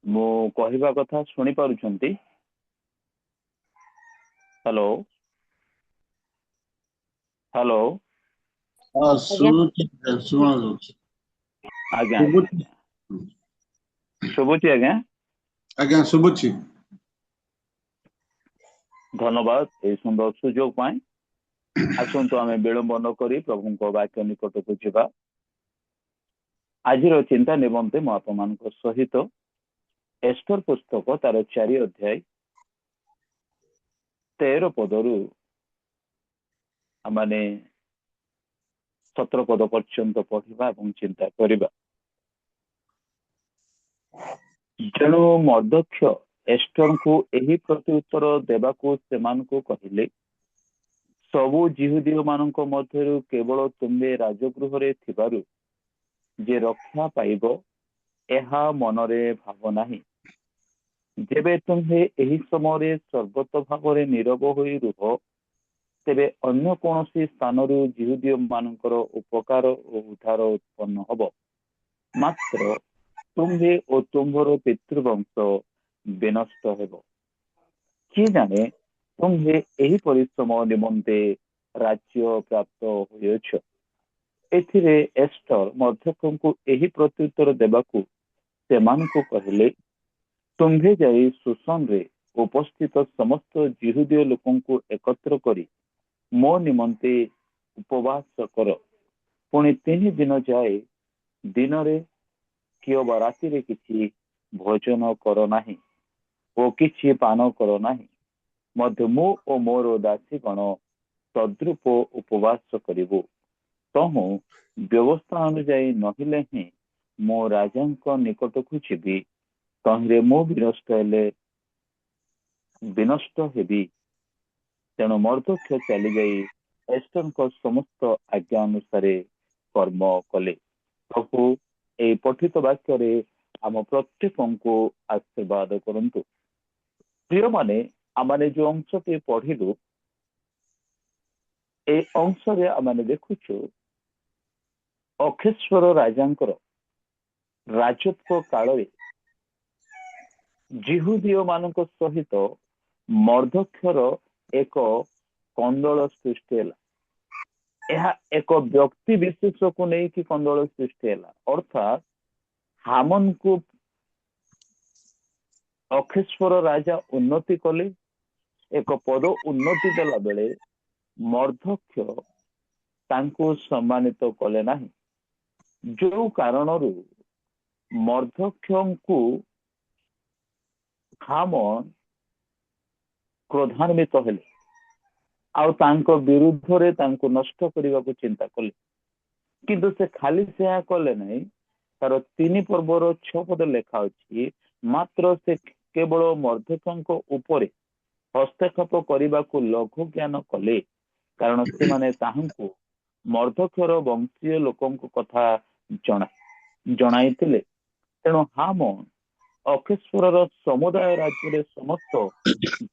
मु कहिबा कथा सुनी पारुछंती? हेलो हेलो आज्ञा शुभुची आज्ञा आज्ञा शुभुची। धन्यवाद ए सुंदर सुजोग पाए। आसंतु आमे विलंब न करी प्रभु को वाक्य निकट को जीवा। आज चिंता निमंते मु आपमान सहित एस्टर पुस्तक तार 4 अध्याय 13 पदरु आमाने 17 पद पर्यंत पढ़िबा एवं चिंता करिबा। जणु मर्दक्ष एस्टर को एही प्रत्युत्तर देबाकू सेमानकू कहिले सबु जिहुदी मानक मध्यरु केवल तुम्बे राजगृह रे थिबारु जे रक्षा पाइब एहा मनरे भाव नाही। जेबे तुम्हे एही समय सर्वत भाव रे नीरव होई रुह तेबे अन्य कोनोसी स्थानरु जिहुदी मानकर उपकार और उद्धार उत्पन्न हब। मात्र तुम्हे ओ तुम्भर पितृवंश विनष्ट हेब। कि जाने तुम्हे एही परिश्रम निमंते राज्य प्राप्त होइछ। एथिरे एस्टर मध्यकଙ୍କୁ एही प्रत्युत्तर देबाकू सेमानकू कहिले तुम्हे जाई सुसन रे उपस्थित समस्त जिहुदीय लोकंकू एकत्र करी मो निमंते उपवास कर। पुणी 3 दिन जाए दिन रे कियो बा राति रे किछि भोजन कर नाही ओ किछि पान कर नाही। मध्य मो ओ मोर दासी गण तद्रूप उपवास करिबो। तहु व्यवस्था अनुଯାयी नहिले ही मो राजा निकट को जीवी तहिरे मो विनष्ट हेबी। तेणु मर्दक्ष चली जाई एस्टर समस्त आज्ञा अनुसार कर्म कले। प्रभु ए पठित वाक्य रे आम प्रत्येक को आशीर्वाद करंतु। प्रिय माने आमाने जो अंशटी पढ़िलु এই ଅଂଶରେ ଆମେ ଦେଖୁଛୁ ଅକ୍ଷେଶ୍ୱର ରାଜାଙ୍କର ରାଜତ୍ୱ କାଳରେ ଜିହୁଦୀୟ ମାନଙ୍କ ସହିତ ମର୍ଦ୍ଦକ୍ଷର ଏକ କନ୍ଦଳ ସୃଷ୍ଟି ହେଲା। ଏହା ଏକ ବ୍ୟକ୍ତି ବିଶେଷକୁ ନେଇକି କନ୍ଦଳ ସୃଷ୍ଟି ହେଲା। ଅର୍ଥାତ୍ ହାମନକୁ ଅକ୍ଷେଶ୍ୱର ରାଜା ଉନ୍ନତି କଲେ, ଏକ ପଦ ଉନ୍ନତି ଦେଲା ବେଳେ ମର୍ଦ୍ଦକ୍ଷ ତାଙ୍କୁ ସମ୍ମାନିତ କଲେ ନାହିଁ। ଯୋଉ କାରଣରୁ ମର୍ଦ୍ଦକ୍ଷଙ୍କୁ ହାମନ କ୍ରୋଧାନ୍ୱିତ ହେଲେ ଆଉ ତାଙ୍କ ବିରୁଦ୍ଧରେ ତାଙ୍କୁ ନଷ୍ଟ କରିବାକୁ ଚିନ୍ତା କଲେ। କିନ୍ତୁ ସେ ଖାଲି ସେୟା କଲେ ନାହିଁ, ତାର 3 ପର୍ବର 6 ପଦ ଲେଖା ଅଛି, ମାତ୍ର ସେ କେବଳ ମର୍ଦ୍ଦକ୍ୟଙ୍କ ଉପରେ ହସ୍ତକ୍ଷେପ କରିବାକୁ ଲଘୁ ଜ୍ଞାନ କଲେ, କାରଣ ସେମାନେ ତାହାଙ୍କୁ ମର୍ଦ୍ଦକ୍ୟର ବଂଶୀୟ ଲୋକଙ୍କ କଥା ଜଣାଇଥିଲେ। ତେଣୁ ହାମନ ଅକ୍ଷେଶ୍ୱରର ସମୁଦାୟ ରାଜ୍ୟରେ ସମସ୍ତ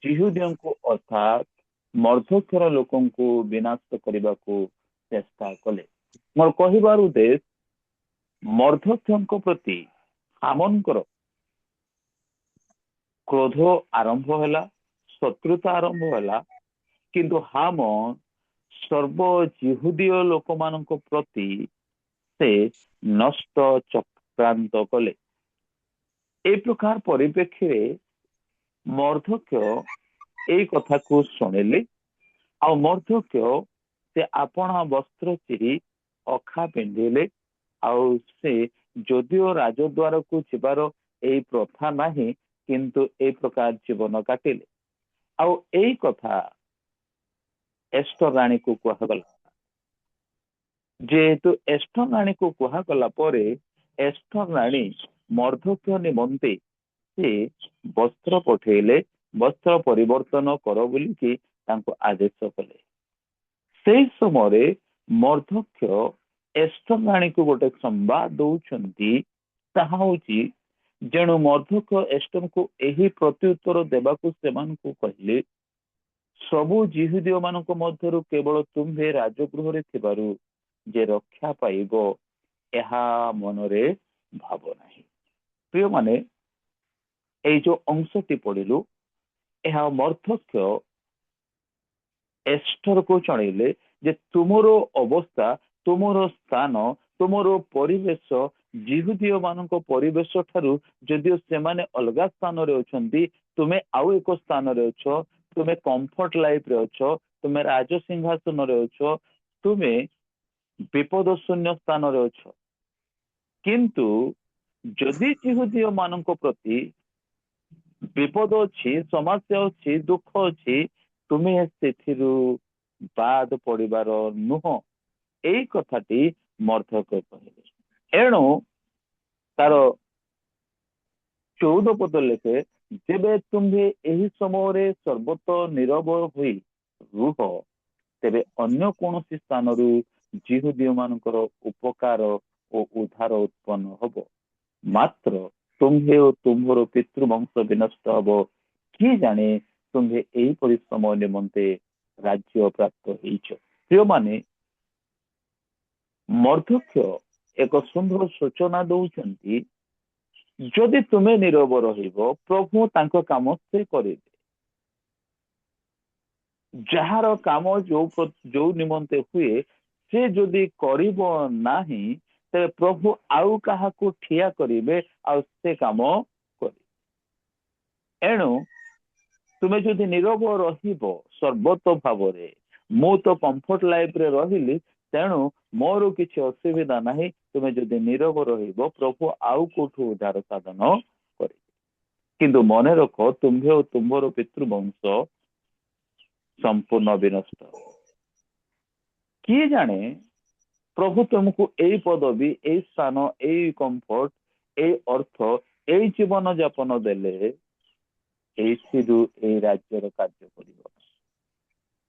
ଜିହୁଦୀୟଙ୍କୁ ଅର୍ଥାତ୍ ମର୍ଦ୍ଦକ୍ୟର ଲୋକଙ୍କୁ ବିନାଶ କରିବାକୁ ଚେଷ୍ଟା କଲେ। ମୋର କହିବାର ଉଦ୍ଦେଶ୍ୟ, ମର୍ଦ୍ଦକ୍ୟଙ୍କ ପ୍ରତି ହାମନଙ୍କର କ୍ରୋଧ ଆରମ୍ଭ ହେଲା, ଶତ୍ରୁତା ଆରମ୍ଭ ହେଲା। କିନ୍ତୁ ହାମନ ସର୍ବ ଜିହୁଦୀୟ ଲୋକମାନଙ୍କ ପ୍ରତି ସେ ନଷ୍ଟ ଚକ୍ରାନ୍ତ କଲେ। এই ପ୍ରକାର ପରିପ୍ରେକ୍ଷୀରେ ମର୍ଦ୍ଦକ୍ୟ ଏଇ କଥାକୁ ଶୁଣିଲେ ଆଉ ମର୍ଦ୍ଦକ୍ୟ ସେ ଆପଣା ବସ୍ତ୍ର ଚିରି ଅଖା ପିନ୍ଧିଲେ। ଆଉ ସେ ଯଦିଓ ରାଜଦ୍ୱାରକୁ ଯିବାର ଏଇ ପ୍ରଥା ନାହିଁ, କିନ୍ତୁ ଏଇ ପ୍ରକାର ଜୀବନ କାଟିଲେ। ଆଉ ଏଇ କଥା ଏଷ୍ଟର ରାଣୀକୁ କୁହାଗଲା। ଯେହେତୁ ଏଷ୍ଟର ରାଣୀକୁ କୁହାଗଲା ପରେ ଏଷ୍ଟର ରାଣୀ ମର୍ଦ୍ଦକ୍ୟ ନିମନ୍ତେ ସେ ବସ୍ତ୍ର ପଠେଇଲେ, ବସ୍ତ୍ର ପରିବର୍ତ୍ତନ କର ବୋଲିକି ତାଙ୍କୁ ଆଦେଶ କଲେ। ସେଇ ସମୟରେ ମର୍ଦ୍ଦକ୍ୟ ଏଷ୍ଟର ରାଣୀକୁ ଗୋଟେ ସମ୍ବାଦ ଦଉଛନ୍ତି, ତାହା ହଉଛି ଯେଣୁ ମର୍ଦ୍ଦକ୍ୟ ଏଷ୍ଟରଙ୍କୁ ଏହି ପ୍ରତ୍ୟୁତ୍ତର ଦେବାକୁ ସେମାନଙ୍କୁ କହିଲେ, ସବୁ ଜିହୁଦୀୟ ମାନଙ୍କ ମଧ୍ୟରୁ କେବଳ ତୁମ୍ଭେ ରାଜଗୃହରେ ଥିବାରୁ ଯେ ରକ୍ଷା ପାଇବ, ଏହା ମନରେ ଭାବ ନାହିଁ। ପ୍ରିୟମାନେ, এই ଯୋଉ ଅଂଶଟି ପଢିଲୁ, ଏହା ମର୍ଦ୍ଦକ୍ୟ ଏଷ୍ଟରକୁ ଜଣେଇଲେ ଯେ ତୁମର ଅବସ୍ଥା, ତୁମର ସ୍ଥାନ, ତୁମର ପରିବେଶ ଜିହୁଦୀୟ ମାନଙ୍କ ପରିବେଶ ଠାରୁ ଯଦିଓ ସେମାନେ ଅଲଗା ସ୍ଥାନରେ ଅଛନ୍ତି, ତୁମେ ଆଉ ଏକ ସ୍ଥାନରେ ଅଛ, ତୁମେ କମ୍ଫର୍ଟ ଲାଇଫରେ ଅଛ, ତୁମେ ରାଜସିଂହାସନରେ ଅଛ, ତୁମେ ବିପଦ ଶୂନ୍ୟ ସ୍ଥାନରେ ଅଛ। କିନ୍ତୁ ଯଦି ଜିହୁଦୀୟ ମାନଙ୍କ ପ୍ରତି ବିପଦ ଅଛି, ସମସ୍ୟା ଅଛି, ଦୁଃଖ ଅଛି, ତୁମେ ସେଥିରୁ ବାଦ ପଡିବାର ନୁହଁ। ଏଇ କଥାଟି ମର୍ଦ୍ଦକ୍ୟ କହିଲେ। ଏଣୁ ତାର 14 ପଦ ଲେଖେ, ଯେବେ ତୁମ୍ଭେ ଏହି ସମୟରେ ସର୍ବତ ନୀରବ ହୋଇ ରୁହ, ତେବେ ଅନ୍ୟ କୌଣସି ସ୍ଥାନରୁ ଜିହୁଦୀୟ ମାନଙ୍କର ଉପକାର ଓ ଉଦ୍ଧାର ଉତ୍ପନ୍ନ ହବ। ମାତ୍ର ତୁମ୍ଭେ ଓ ତୁମ୍ଭର ପିତୃବଂଶ ବିନଷ୍ଟ ହବ। କିଏ ଜାଣେ ତୁମ୍ଭେ ଏହି ପରିଶ୍ରମ ନିମନ୍ତେ ରାଜ୍ୟ ପ୍ରାପ୍ତ ହେଇଛ। ପ୍ରିୟମାନେ, ମର୍ଦ୍ଦକ୍ୟ ଏକ ସୁନ୍ଦର ସୂଚନା ଦଉଛନ୍ତି, ଯଦି ତୁମେ ନୀରବ ରହିବ, ପ୍ରଭୁ ତାଙ୍କ କାମ ସେ କରିବେ। ଯାହାର କାମ ଯୋଉ ନିମନ୍ତେ ହୁଏ, ସେ ଯଦି କରିବ ନାହିଁ, ତେବେ ପ୍ରଭୁ ଆଉ କାହାକୁ ଠିଆ କରିବେ ଆଉ ସେ କାମ କରିବେ। ଏଣୁ ତୁମେ ଯଦି ନୀରବ ରହିବ ସର୍ବତ ଭାବରେ, ମୁଁ ତ କମ୍ଫର୍ଟ ଲାଇଫରେ ରହିଲି, ତେଣୁ ମୋର କିଛି ଅସୁବିଧା ନାହିଁ, ତୁମେ ଯଦି ନୀରବ ରହିବ, ପ୍ରଭୁ ଆଉ କୋଉଠୁ ଉଦ୍ଧାର ସାଧନ କରିବେ। କିନ୍ତୁ ମନେ ରଖ, ତୁମ୍ଭେ ଓ ତୁମ୍ଭର ପିତୃବଂଶ ସମ୍ପୂର୍ଣ୍ଣ ବିନଷ୍ଟ। କିଏ ଜାଣେ ପ୍ରଭୁ ତୁମକୁ ଏଇ ପଦବୀ, ଏଇ ସ୍ଥାନ, ଏଇ କମ୍ଫର୍ଟ, ଏଇ ଅର୍ଥ, ଏଇ ଜୀବନ ଯାପନ ଦେଲେ ଏଇଥିରୁ ଏଇ ରାଜ୍ୟର କାର୍ଯ୍ୟ କରିବ।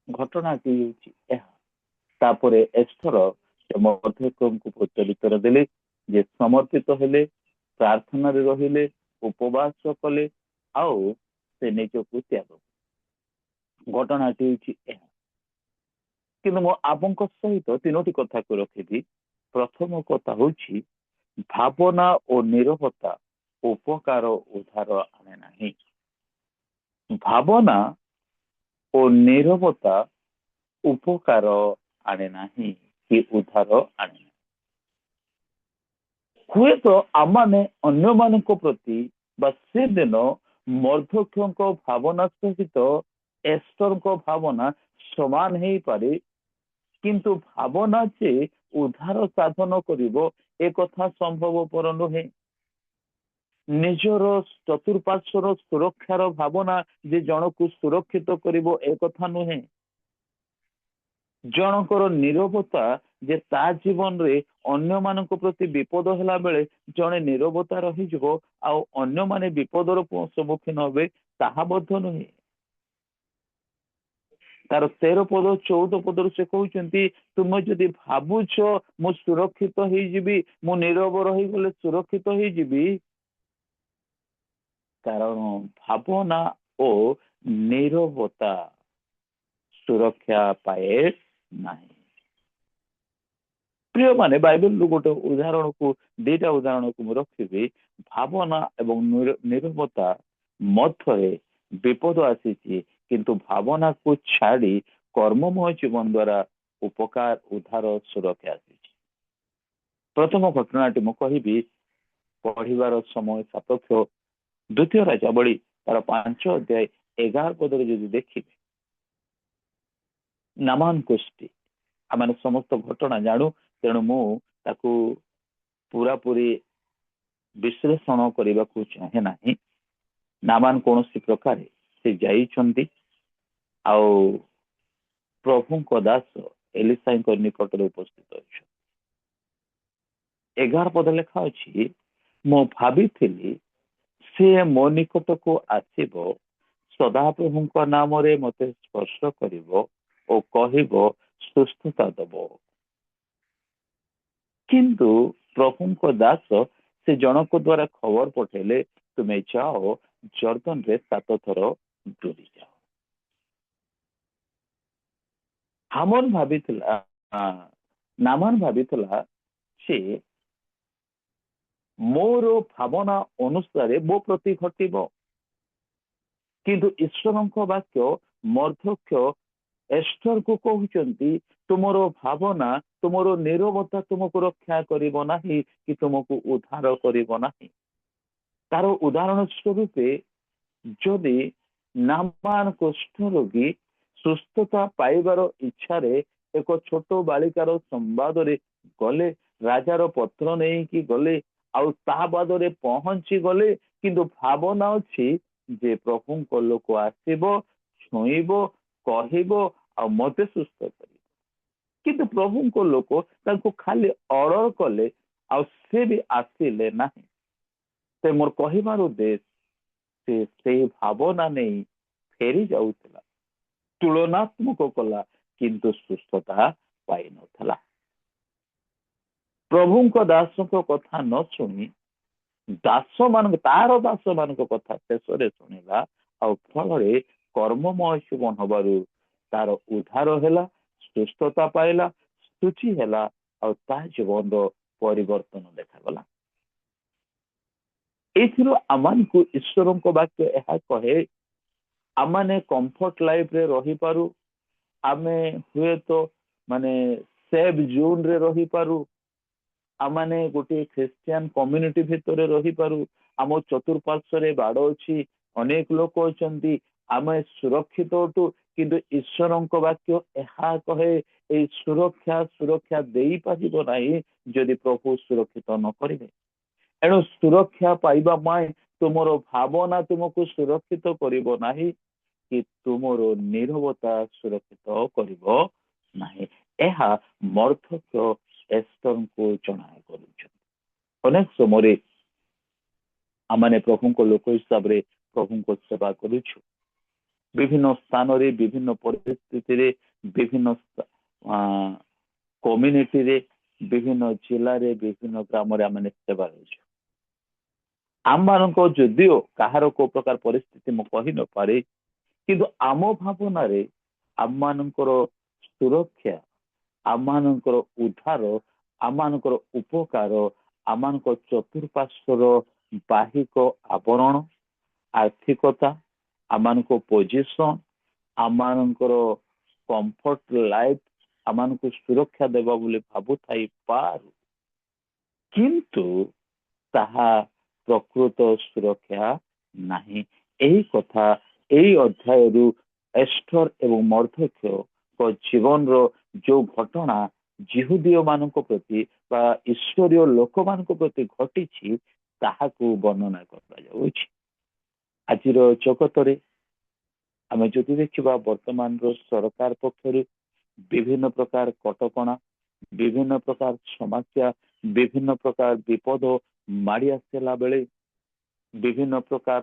ଘଟଣାଟି ହେଉଛି ଏହା। ତାପରେ ଏଷ୍ଟର ମର୍ଦ୍ଦକ୍ୟଙ୍କୁ ପ୍ରତ୍ୟୁତ୍ତର ଦେଲେ, ଯେ ସମର୍ପିତ ହେଲେ, ପ୍ରାର୍ଥନାରେ ରହିଲେ, ଉପବାସ କଲେ, ଆଉ ସେ ନିଜକୁ ତ୍ୟାଗ କଲେ। ଘଟଣାଟି ହେଉଛି ଏହା। କିନ୍ତୁ ମୁଁ ଆପଣଙ୍କ ସହିତ ତିନୋଟି କଥାକୁ ରଖିବି। ପ୍ରଥମ କଥା ହଉଛି ଭାବନା ଓ ନିରବତା ଉପକାର ଉଦ୍ଧାର ଆଣେ ନାହିଁ। ଭାବନା ଓ ନିରବତା ଉପକାର ଆଣେ ନାହିଁ କି ଉଦ୍ଧାର ଆଣେ ନାହିଁ। ହୁଏତ ଆମମାନେ ଅନ୍ୟମାନଙ୍କ ପ୍ରତି ବା ସେଦିନ ମର୍ଦ୍ଦକ୍ୟଙ୍କ ଭାବନା ସହିତ ଏଷ୍ଟରଙ୍କ ଭାବନା ସମାନ ହେଇପାରେ, କିନ୍ତୁ ଭାବନା ଯେ ଉଦ୍ଧାର ସାଧନ କରିବ ଏ କଥା ସମ୍ଭବପର ନୁହେଁ। ନିଜର ଚତୁଃପାର୍ଶ୍ୱର ସୁରକ୍ଷାର ଭାବନା ଯେ ଜଣକୁ ସୁରକ୍ଷିତ କରିବ ଏ କଥା ନୁହେଁ। ଜଣଙ୍କର ନିରବତା ଯେ ତା ଜୀବନରେ ଅନ୍ୟମାନଙ୍କ ପ୍ରତି ବିପଦ ହେଲା ବେଳେ ଜଣେ ନିରବତା ରହିଯିବ ଆଉ ଅନ୍ୟମାନେ ବିପଦର ସମ୍ମୁଖୀନ ହେବେ ତାହା ମଧ୍ୟ ନୁହେଁ। ତାର 13 ପଦ 14 ପଦରୁ ସେ କହୁଛନ୍ତି, ତୁମେ ଯଦି ଭାବୁଛ ମୁଁ ସୁରକ୍ଷିତ ହେଇଯିବି, ମୁଁ ନିରବ ରହିଗଲେ ସୁରକ୍ଷିତ ହେଇଯିବି, କାରଣ ଭାବନା ଓ ନିରବତା ସୁରକ୍ଷା ପାଏ ନାହିଁ। ପ୍ରିୟମାନେ, ବାଇବେଲରୁ ଗୋଟେ ଉଦାହରଣକୁ ଦିଟା ଉଦାହରଣକୁ ମୁଁ ରଖିବି। ଭାବନା ଏବଂ ନିରବତା ମଧ୍ୟରେ ବିପଦ ଆସିଛି, କିନ୍ତୁ ଭାବନାକୁ ଛାଡି କର୍ମମୟ ଜୀବନ ଦ୍ୱାରା ଉପକାର ଉଦ୍ଧାର ସୁରକ୍ଷା ଆସିଛି। ପ୍ରଥମ ଘଟଣାଟି ମୁଁ କହିବି, ପଢିବାର ସମୟ ସାପେକ୍ଷ। ଦ୍ୱିତୀୟ ରାଜାବଳୀ ତାର 5 ଅଧ୍ୟାୟ 11 ପଦରେ ଯଦି ଦେଖିବେ, ନାମାନ ଗୋଷ୍ଠୀ, ଆମେ ସମସ୍ତ ଘଟଣା ଜାଣୁ, ତେଣୁ ମୁଁ ତାକୁ ପୁରାପୁରି ବିଶ୍ଳେଷଣ କରିବାକୁ ଚାହେଁ ନାହିଁ। ନାମାନ କୌଣସି ପ୍ରକାରେ ସେ ଯାଇଛନ୍ତି ଆଉ ପ୍ରଭୁଙ୍କ ଦାସ ଏଲିସାଙ୍କ ନିକଟରେ ଉପସ୍ଥିତ ଅଛନ୍ତି। 11 ପଦ ଲେଖା ଅଛି, ମୁଁ ଭାବିଥିଲି ସେ ମୋ ନିକଟକୁ ଆସିବ, ସଦାପ୍ରଭୁଙ୍କ ନାମରେ ମତେ ସ୍ପର୍ଶ କରିବ ଓ କହିବ ସୁସ୍ଥତା ଦବ। କିନ୍ତୁ ପ୍ରଭୁଙ୍କ ଦାସ ସେ ଜଣକ ଦ୍ୱାରା ଖବର ପଠେଇଲେ, ତୁମେ ଯାଅ ଜର୍ଦ୍ଦନରେ 7 ଥର ଡୁବି ଯାଅ। ନାମାନ ଭାବିଥିଲା ସେ ମୋର ଭାବନା ଅନୁସାରେ ମୋ ପ୍ରତି ଘଟିବ, କିନ୍ତୁ ଈଶ୍ୱରଙ୍କ ବାକ୍ୟ ମର୍ଦ୍ଦକ୍ୟ ଏଷ୍ଟରକୁ କହୁଛନ୍ତି, ତୁମର ଭାବନା, ତୁମର ନିରବତା ତୁମକୁ ରକ୍ଷା କରିବ ନାହିଁ କି ତୁମକୁ ଉଦ୍ଧାର କରିବ ନାହିଁ। ତାର ଉଦାହରଣ ସ୍ୱରୂପ, ଯଦି ନାମାନ କୁଷ୍ଠ ରୋଗୀ ସୁସ୍ଥତା ପାଇବାର ଇଚ୍ଛାରେ ଏକ ଛୋଟ ବାଳିକାର ସମ୍ବାଦରେ ଗଲେ, ରାଜାର ପତ୍ର ନେଇକି ଗଲେ, ଆଉ ତା ବାଦରେ ପହଞ୍ଚି ଗଲେ, କିନ୍ତୁ ଭାବନା ଅଛି ଯେ ପ୍ରଭୁଙ୍କ ଲୋକ ଆସିବ, ଛୁଇଁବ, କହିବ ଆଉ ମତେ ସୁସ୍ଥ କରିବ। କିନ୍ତୁ ପ୍ରଭୁଙ୍କ ଲୋକ ତାଙ୍କୁ ଖାଲି ଅର୍ଡର କଲେ ଆଉ ସେ ବି ଆସିଲେ ନାହିଁ। ସେ ମୋର କହିବାର ଉଦ୍ଦେଶ୍ୟ, ସେ ସେଇ ଭାବନା ନେଇ ଫେରି ଯାଉଥିଲା, ତୁଳନାତ୍ମକ କଲା, କିନ୍ତୁ ସୁସ୍ଥତା ପାଇନଥିଲା। ପ୍ରଭୁଙ୍କ ଦାସଙ୍କ କଥା ନ ଶୁଣି ତାର ଦାସ ମାନଙ୍କ କଥା ଶେଷରେ ଶୁଣିଲା, ଆଉ ଫଳରେ କର୍ମମୟ ଜୀବନ ହବାରୁ ତାର ଉଦ୍ଧାର ହେଲା, ସୁସ୍ଥତା ପାଇଲା, ଶୁଚି ହେଲା, ଆଉ ତା ଜୀବନର ପରିବର୍ତ୍ତନ ଦେଖାଗଲା। ଏଥିରୁ ଆମମାନଙ୍କୁ ଈଶ୍ୱରଙ୍କ ବାକ୍ୟ ଏହା କହେ, ଆମମାନେ କମ୍ଫର୍ଟ ଲାଇଫରେ ରହିପାରୁ, ଆମେ ହୁଏତ ସେଫ୍ ଜୋନରେ ରହିପାରୁ, ଆମମାନେ ଗୋଟିଏ ଖ୍ରୀଷ୍ଟିଆନ କମ୍ୟୁନିଟି ଭିତରେ ରହିପାରୁ, ଆମ ଚତୁଃପାର୍ଶ୍ୱରେ ବାଡ଼ ଅଛି, ଅନେକ ଲୋକ ଅଛନ୍ତି, ଆମେ ସୁରକ୍ଷିତ ଅଟୁ, କିନ୍ତୁ ଈଶ୍ୱରଙ୍କ ବାକ୍ୟ ଏହା କହେ, ଏଇ ସୁରକ୍ଷା ଦେଇପାରିବ ନାହିଁ ଯଦି ପ୍ରଭୁ ସୁରକ୍ଷିତ ନ କରିବେ। ଏଣୁ ସୁରକ୍ଷା ପାଇବା ପାଇଁ ତୁମର ଭାବନା ତୁମକୁ ସୁରକ୍ଷିତ କରିବ ନାହିଁ, କି ତୁମର ନିରବତା ସୁରକ୍ଷିତ କରିବ ନାହିଁ। ଏହା ମର୍ଦ୍ଦକ୍ୟ ଏଷ୍ଟରଙ୍କୁ ଜଣା କରୁଛନ୍ତି। ଅନେକ ସମୟରେ ଆମେ ପ୍ରଭୁଙ୍କ ଲୋକ ହିସାବରେ ପ୍ରଭୁଙ୍କ ସେବା କରୁଛୁ, ବିଭିନ୍ନ ସ୍ଥାନରେ, ବିଭିନ୍ନ ପରିସ୍ଥିତିରେ, ବିଭିନ୍ନ କମ୍ୟୁନିଟିରେ, ବିଭିନ୍ନ ଜିଲ୍ଲାରେ, ବିଭିନ୍ନ ଗ୍ରାମରେ ଆମେ ସେବା କରୁଛୁ। ଆମମାନଙ୍କ ଯଦିଓ କାହାର କୋଉ ପ୍ରକାର ପରିସ୍ଥିତି ମୁଁ କହି ନପାରେ, କିନ୍ତୁ ଆମ ଭାବନାରେ ଆମମାନଙ୍କର ସୁରକ୍ଷା, ଆମମାନଙ୍କର ଉଦ୍ଧାର, ଆମମାନଙ୍କର ଉପକାର, ଆମମାନଙ୍କ ଚତୁଃପାର୍ଶ୍ୱର ବାହିକ ଆବରଣ, ଆର୍ଥିକତା, ଆମମାନଙ୍କ ପୋଜିସନ, ଆମମାନଙ୍କର କମ୍ଫର୍ଟ ଲାଇଫ ଆମମାନଙ୍କୁ ସୁରକ୍ଷା ଦେବା ବୋଲି ଭାବୁଥାଇପାରୁ, କିନ୍ତୁ ତାହା ପ୍ରକୃତ ସୁରକ୍ଷା ନାହିଁ। ଏହି କଥା ଏହି ଅଧ୍ୟାୟରୁ ଏଷ୍ଟର ଏବଂ ମର୍ଦ୍ଦୋଖେୟଙ୍କ ଜୀବନର ଯୋଉ ଘଟଣା ଜିହୁଦୀୟ ମାନଙ୍କ ପ୍ରତି ବା ଈଶ୍ୱରୀୟ ଲୋକମାନଙ୍କ ପ୍ରତି ଘଟିଛି ତାହାକୁ ବର୍ଣ୍ଣନା କରାଯାଉଛି। ଆଜିର ଜଗତରେ ଆମେ ଯଦି ଦେଖିବା ବର୍ତ୍ତମାନର ସରକାର ପକ୍ଷରୁ ବିଭିନ୍ନ ପ୍ରକାର କଟକଣା, ବିଭିନ୍ନ ପ୍ରକାର ସମସ୍ୟା, ବିଭିନ୍ନ ପ୍ରକାର ବିପଦ ମାଡ଼ି ଆସିଲା ବେଳେ ବିଭିନ୍ନ ପ୍ରକାର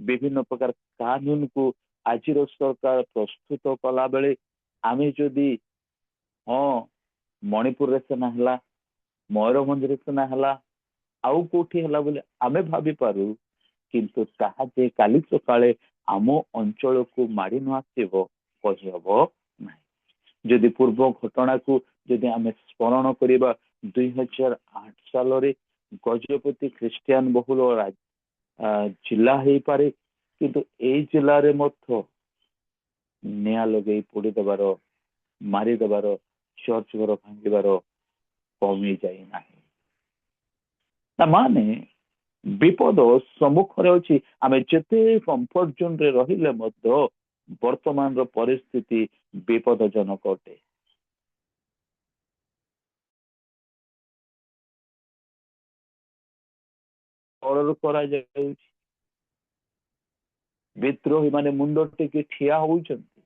ବିଭିନ୍ନ ପ୍ରକାର କାନୁନକୁ ଆଜିର ସରକାର ପ୍ରସ୍ତୁତ କଲା ବେଳେ ଆମେ ଯଦି ହଁ ମଣିପୁରରେ ସିନା ହେଲା, ମୟୂରଭଞ୍ଜରେ ସିନା ହେଲା, ଆଉ କୋଉଠି ହେଲା ବୋଲି ଆମେ ଭାବିପାରୁ, କିନ୍ତୁ ତାହା ଯେ କାଲି ସକାଳେ ଆମ ଅଞ୍ଚଳକୁ ମାଡ଼ି ନ ଆସିବ କହିହେବ ନାହିଁ। ଯଦି ପୂର୍ବ ଘଟଣାକୁ ଯଦି ଆମେ ସ୍ମରଣ କରିବା 2008 ସାଲରେ ଗଜପତି ଖ୍ରୀଷ୍ଟିଆନ ବହୁଳ ଜିଲ୍ଲା ହେଇପାରେ, କିନ୍ତୁ ଏଇ ଜିଲ୍ଲାରେ ମଧ୍ୟ ନିଆଁ ଲଗେଇ ପୋଡ଼ିଦେବାର, ମାରିଦେବାର, ଚର୍ଚ୍ଚ ଘର ଭାଙ୍ଗିବାର କମି ଯାଇନାହିଁ। ମାନେ ବିପଦ ସମ୍ମୁଖରେ ଅଛି। ଆମେ ଯେତେ କମ୍ଫର୍ଟ ଜୋନରେ ରହିଲେ ମଧ୍ୟ ବର୍ତ୍ତମାନର ପରିସ୍ଥିତି ବିପଦଜନକ ଅଟେ। କରାଯାଉଛି, ବିଦ୍ରୋହୀ ମାନେ ମୁଣ୍ଡ ଟେକି ଠିଆ ହଉଛନ୍ତି।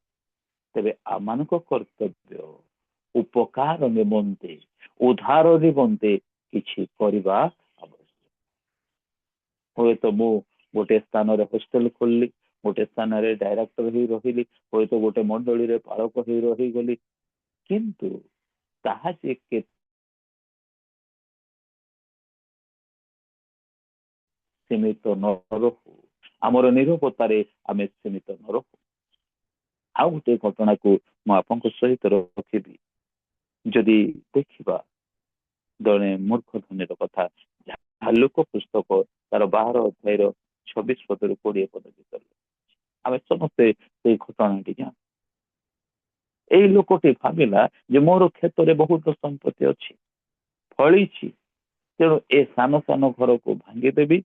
ତେବେ ଆମମାନଙ୍କ କର୍ତ୍ତବ୍ୟ ଉପକାର ନିମନ୍ତେ, ଉଦ୍ଧାର ନିମନ୍ତେ କିଛି କରିବା ଆବଶ୍ୟକ। ହୁଏତ ମୁଁ ଗୋଟେ ସ୍ଥାନରେ ହଷ୍ଟେଲ ଖୋଲିଲି, ଗୋଟେ ସ୍ଥାନରେ ଡାଇରେକ୍ଟର ହେଇ ରହିଲି, ହୁଏତ ଗୋଟେ ମଣ୍ଡଳୀରେ ପାଳକ ହେଇ ରହିଗଲି, କିନ୍ତୁ ତାହା ଯେ ସୀମିତ ନ ରହୁ, ଆମର ନିରବତାରେ ଆମେ ସୀମିତ ନ ରହୁ। ଆଉ ଗୋଟେ ଘଟଣାକୁ ମୁଁ ଆପଣଙ୍କ ସହିତ ରଖିବି। ଯଦି ଦେଖିବା ଜଣେ ମୂର୍ଖ ଧନୀର କଥା, ଲୋକ ପୁସ୍ତକ ତାର 12 ଅଧ୍ୟାୟର 26 ପଦରୁ 20 ପଦ ଭିତରେ ଆମେ ସମସ୍ତେ ସେଇ ଘଟଣାଟି ଜାଣୁ। ଏଇ ଲୋକଟି ଭାବିଲା ଯେ ମୋର କ୍ଷେତରେ ବହୁତ ସମ୍ପତ୍ତି ଅଛି, ଫଳିଛି, ତେଣୁ ଏ ସାନ ସାନ ଘରକୁ ଭାଙ୍ଗିଦେବି,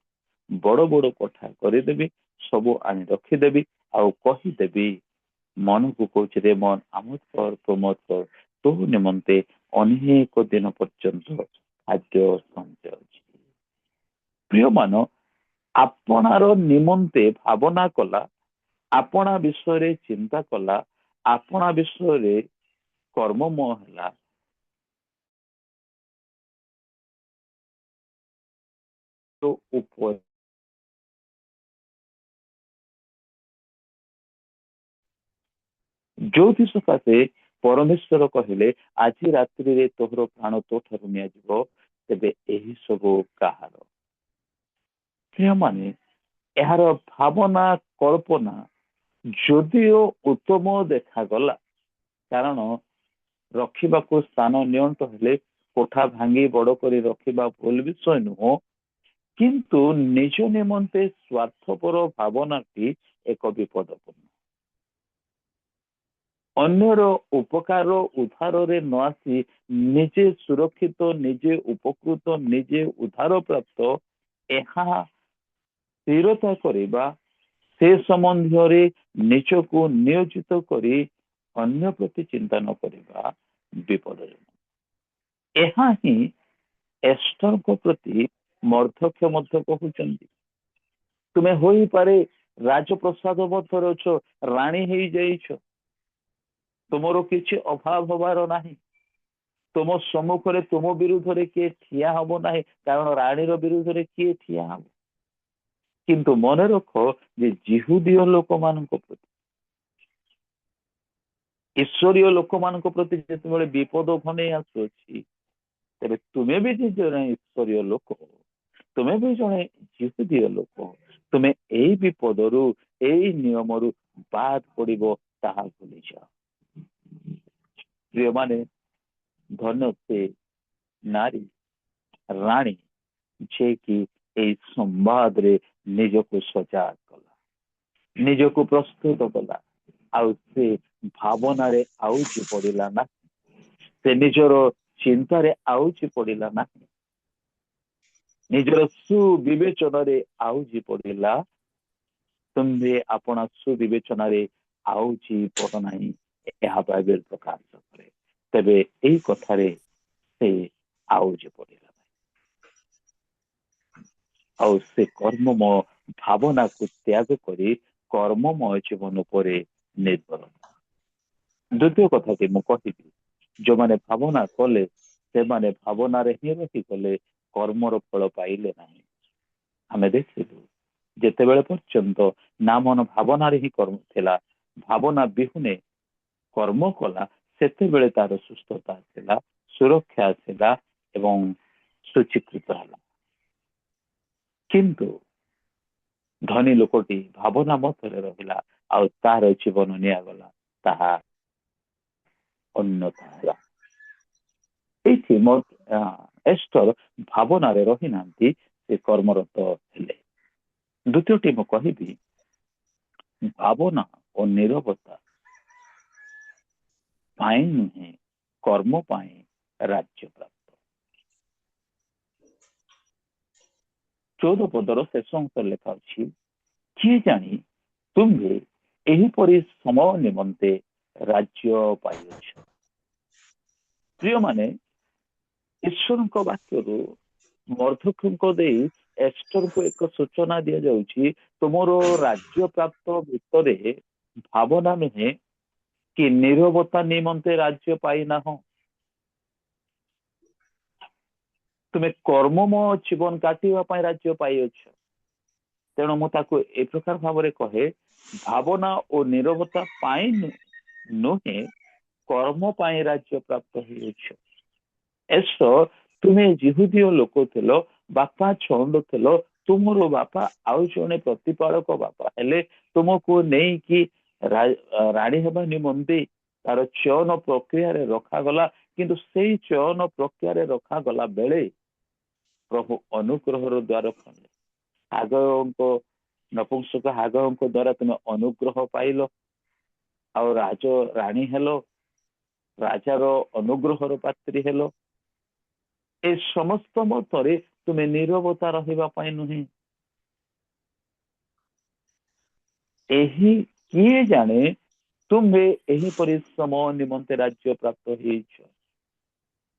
ବଡ ବଡ କୋଠା କରିଦେବି, ସବୁ ଆଣି ରଖିଦେବି, ଆଉ କହିଦେବି ମନକୁ କହୁଛି ରେ ମନ ଆମୋଦ କର ପ୍ରମୋଦ କର, ତୋ ନିମନ୍ତେ ଅନେକ ଦିନ ପର୍ଯ୍ୟନ୍ତ ଖାଦ୍ୟ ସଞ୍ଚୟ ଅଛି। ପ୍ରିୟମାନ, ଆପଣାର ନିମନ୍ତେ ଭାବନା କଲା, ଆପଣା ବିଷୟରେ ଚିନ୍ତା କଲା, ଆପଣା ବିଷୟରେ କର୍ମମୟ ହେଲା, ତ ଉପରେ ଯୋଉଥି ସକାଶେ ପରମେଶ୍ୱର କହିଲେ ଆଜି ରାତ୍ରିରେ ତୋହର ପ୍ରାଣ ତୋ ଠାରୁ ନିଆଯିବ, ତେବେ ଏହି ସବୁ କାହାର? ପ୍ରିୟମାନେ, ଏହାର ଭାବନା କଳ୍ପନା ଯଦିଓ ଉତ୍ତମ ଦେଖାଗଲା, କାରଣ ରଖିବାକୁ ସ୍ଥାନ ନିଅଣ୍ଟ ହେଲେ କୋଠା ଭାଙ୍ଗି ବଡ କରି ରଖିବା ଭୁଲ ବିଷୟ ନୁହଁ, କିନ୍ତୁ ନିଜ ନିମନ୍ତେ ସ୍ୱାର୍ଥପର ଭାବନାଟି ଏକ ବିପଦପୂର୍ଣ୍ଣ। ଅନ୍ୟର ଉପକାର ଉଦ୍ଧାରରେ ନ ଆସି ନିଜେ ସୁରକ୍ଷିତ, ନିଜେ ଉପକୃତ, ନିଜେ ଉଦ୍ଧାର ପ୍ରାପ୍ତ ଏହା ସ୍ଥିରତା କରିବା, ସେ ସମ୍ବନ୍ଧରେ ନିଜକୁ ନିୟୋଜିତ କରି ଅନ୍ୟ ପ୍ରତି ଚିନ୍ତା ନ କରିବା ବିପଦଜନକ। ଏହା ହିଁ ଏଷ୍ଟରଙ୍କ ପ୍ରତି ମର୍ଦ୍ଦୋଖେୟ ମଧ୍ୟ କହୁଛନ୍ତି। ତୁମେ ହୋଇପାରେ ରାଜପ୍ରସାଦ ମଧ୍ୟରେ ଅଛ, ରାଣୀ ହେଇଯାଇଛ, ତୁମର କିଛି ଅଭାବ ହବାର ନାହିଁ, ତୁମ ସମ୍ମୁଖରେ ତୁମ ବିରୁଦ୍ଧରେ କିଏ ଠିଆ ହବ ନାହିଁ, କାରଣ ରାଣୀର ବିରୁଦ୍ଧରେ କିଏ ଠିଆ ହବ। କିନ୍ତୁ ମନେ ରଖ ଯେ ଜିହୁଦୀୟ ଲୋକମାନଙ୍କ ପ୍ରତି, ଈଶ୍ୱରୀୟ ଲୋକମାନଙ୍କ ପ୍ରତି ଯେତେବେଳେ ବିପଦ ଘନେଇ ଆସୁଅଛି, ତେବେ ତୁମେ ବି ଜଣେ ଈଶ୍ୱରୀୟ ଲୋକ, ତୁମେ ବି ଜଣେ ଜିହୁଦୀୟ ଲୋକ, ତୁମେ ଏଇ ବିପଦରୁ, ଏଇ ନିୟମରୁ ବାଦ ପଡିବ ତାହା ଭୁଲିଯାଅ। प्रिय माने धन्य से नारी राणी जे कि ए संवाद रे निजको सजाग कला निजको प्रस्तुत कला आउ से भावना रे आउची पड़िला ना से निजर चिंता रे आउची पड़िला ना निजर सुविवेचन रे आउची पड़िला तुम्हें अपना सुविवेचन रे आउची पड़ नहीं यह बाइबल प्रकाश करे तेबे एई कथारे से आउची पड़िला ଆଉ ସେ କର୍ମମୟ ଭାବନାକୁ ତ୍ୟାଗ କରି କର୍ମମୟ ଜୀବନ ଉପରେ ନିର୍ଭର। ଦ୍ୱିତୀୟ କଥାଟି ମୁଁ କହିବି ଯୋଉମାନେ ଭାବନା କଲେ ସେମାନେ ଭାବନାରେ ହିଁ ରହିଗଲେ କର୍ମର ଫଳ ପାଇଲେ ନାହିଁ। ଆମେ ଦେଖିଲୁ ଯେତେବେଳେ ପର୍ଯ୍ୟନ୍ତ ନା ମନ ଭାବନାରେ ହିଁ କର୍ମ ଥିଲା ଭାବନା ବିହୁନେ କର୍ମ କଲା ସେତେବେଳେ ତାର ସୁସ୍ଥତା ଆସିଲା ସୁରକ୍ଷା ଆସିଲା ଏବଂ ସୁଚିକୃତ ହେଲା। କିନ୍ତୁ ଧନୀ ଲୋକଟି ଭାବନା ମଧ୍ୟରେ ରହିଲା ଆଉ ତାର ଜୀବନ ନିଆଗଲା ତାହା ଅନ୍ୟଥା ହେଲା। ଏଇଠି ଏଷ୍ଟର ଭାବନାରେ ରହିନାହାନ୍ତି ସେ କର୍ମରତ ହେଲେ। ଦ୍ୱିତୀୟଟି ମୁଁ କହିବି ଭାବନା ଓ ନିରବତା ପାଇଁ ନୁହେଁ କର୍ମ ପାଇଁ ରାଜ୍ୟ ପ୍ରାପ୍ତ। 14 ପଦର ଶେଷ ଅଂଶ ଲେଖା ଅଛି କିଏ ଜାଣି ତୁମ୍ଭେ ଏହିପରି ସମୟ ନିମନ୍ତେ ରାଜ୍ୟ ପାଇଅଛ। ପ୍ରିୟମାନେ ଈଶ୍ୱରଙ୍କ ବାକ୍ୟରୁ ମର୍ଦ୍ଦୋଖୀଙ୍କ ଦେଇ ଏଷ୍ଟରକୁ ଏକ ସୂଚନା ଦିଆଯାଉଛି ତୁମର ରାଜ୍ୟ ପ୍ରାପ୍ତ ଭିତରେ ଭାବନା ନୁହେଁ କି ନିରବତା ନିମନ୍ତେ ରାଜ୍ୟ ପାଇନାହଁ। ତୁମେ କର୍ମମୟ ଜୀବନ କାଟିବା ପାଇଁ ରାଜ୍ୟ ପାଇଅଛ। ତେଣୁ ମୁଁ ତାକୁ ଏ ପ୍ରକାର ଭାବରେ କହେ ଭାବନା ଓ ନିରବତା ପାଇଁ ନୁହେଁ କର୍ମ ପାଇଁ ରାଜ୍ୟ ପ୍ରାପ୍ତ ହେଇଅଛ। ତୁମେ ଜିହୁଦୀୟ ଲୋକ ଥିଲ ବାପା ଛଣ୍ଡ ଥିଲ ତୁମର ବାପା ଆଉ ଜଣେ ପ୍ରତିପାଳକ ବାପା ହେଲେ ତୁମକୁ ନେଇକି ରାଣୀ ହେବା ନିମନ୍ତେ ତାର ଚୟନ ପ୍ରକ୍ରିୟାରେ ରଖାଗଲା କିନ୍ତୁ ସେଇ ଚୟନ ପ୍ରକ୍ରିୟାରେ ରଖାଗଲା ବେଳେ ପ୍ରଭୁ ଅନୁଗ୍ରହର ଦ୍ୱାର ଖୋଲେ ହାଗରଙ୍କ ନପୁଂସକ ହାଗରଙ୍କ ଦ୍ୱାରା ତୁମେ ଅନୁଗ୍ରହ ପାଇଲ ଆଉ ରାଣୀ ହେଲ ରାଜାର ଅନୁଗ୍ରହର ପାତ୍ରୀ ହେଲ। ଏ ସମସ୍ତ ମଧ୍ୟରେ ତୁମେ ନିରବତା ରହିବା ପାଇଁ ନୁହେଁ। ଏହି କିଏ ଜାଣେ ତୁମେ ଏହିପରି ସମୟ ନିମନ୍ତେ ରାଜ୍ୟ ପ୍ରାପ୍ତ ହେଇଛ।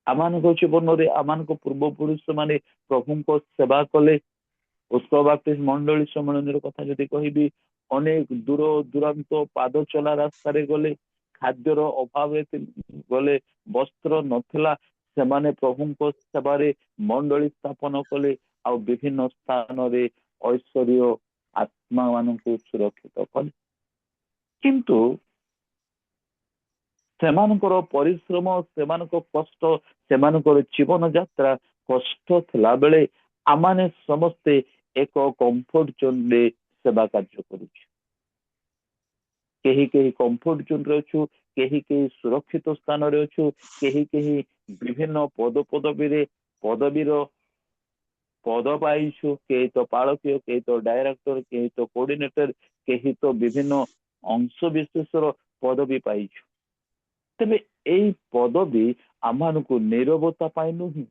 ଆମମାନଙ୍କ ଜୀବନରେ ଆମମାନଙ୍କ ପୂର୍ବପୁରୁଷ ମାନେ ପ୍ରଭୁଙ୍କ ସେବା କଲେ। ଉତ୍କଳ ବାପ୍ତିସ୍ମ ମଣ୍ଡଳୀ ସମ୍ମିଳନୀର କଥା ଯଦି କହିବି ଅନେକ ଦୂର ଦୂରାନ୍ତ ପାଦ ଚଲା ରାସ୍ତାରେ ଗଲେ ଖାଦ୍ୟର ଅଭାବରେ ଗଲେ ବସ୍ତ୍ର ନଥିଲା ସେମାନେ ପ୍ରଭୁଙ୍କ ସେବାରେ ମଣ୍ଡଳୀ ସ୍ଥାପନ କଲେ ଆଉ ବିଭିନ୍ନ ସ୍ଥାନରେ ଐଶ୍ୱର୍ଯ୍ୟ ଆତ୍ମା ମାନଙ୍କୁ ସୁରକ୍ଷିତ କଲେ। କିନ୍ତୁ ସେମାନଙ୍କର ପରିଶ୍ରମ ସେମାନଙ୍କ କଷ୍ଟ ସେମାନଙ୍କର ଜୀବନ ଯାତ୍ରା କଷ୍ଟ ଥିଲା ବେଳେ ଆମମାନେ ସମସ୍ତେ ଏକ କମ୍ଫର୍ଟ ଜୋନରେ ସେବା କାର୍ଯ୍ୟ କରୁଛୁ। କେହି କେହି କମ୍ଫର୍ଟ ଜୋନରେ ଅଛୁ କେହି କେହି ସୁରକ୍ଷିତ ସ୍ଥାନରେ ଅଛୁ କେହି କେହି ବିଭିନ୍ନ ପଦବୀର ପଦ ପାଇଛୁ କେହି ତ ପାଳକୀୟ କେହି ତ ଡାଇରେକ୍ଟର କେହି ତ କୋଅର୍ଡିନେଟର କେହି ତ ବିଭିନ୍ନ ଅଂଶ ବିଶେଷର ପଦବୀ ପାଇଛୁ। ତେବେ ଏଇ ପଦବୀ ଆମମାନଙ୍କୁ ନିରବତା ପାଇଁ ନୁହେଁ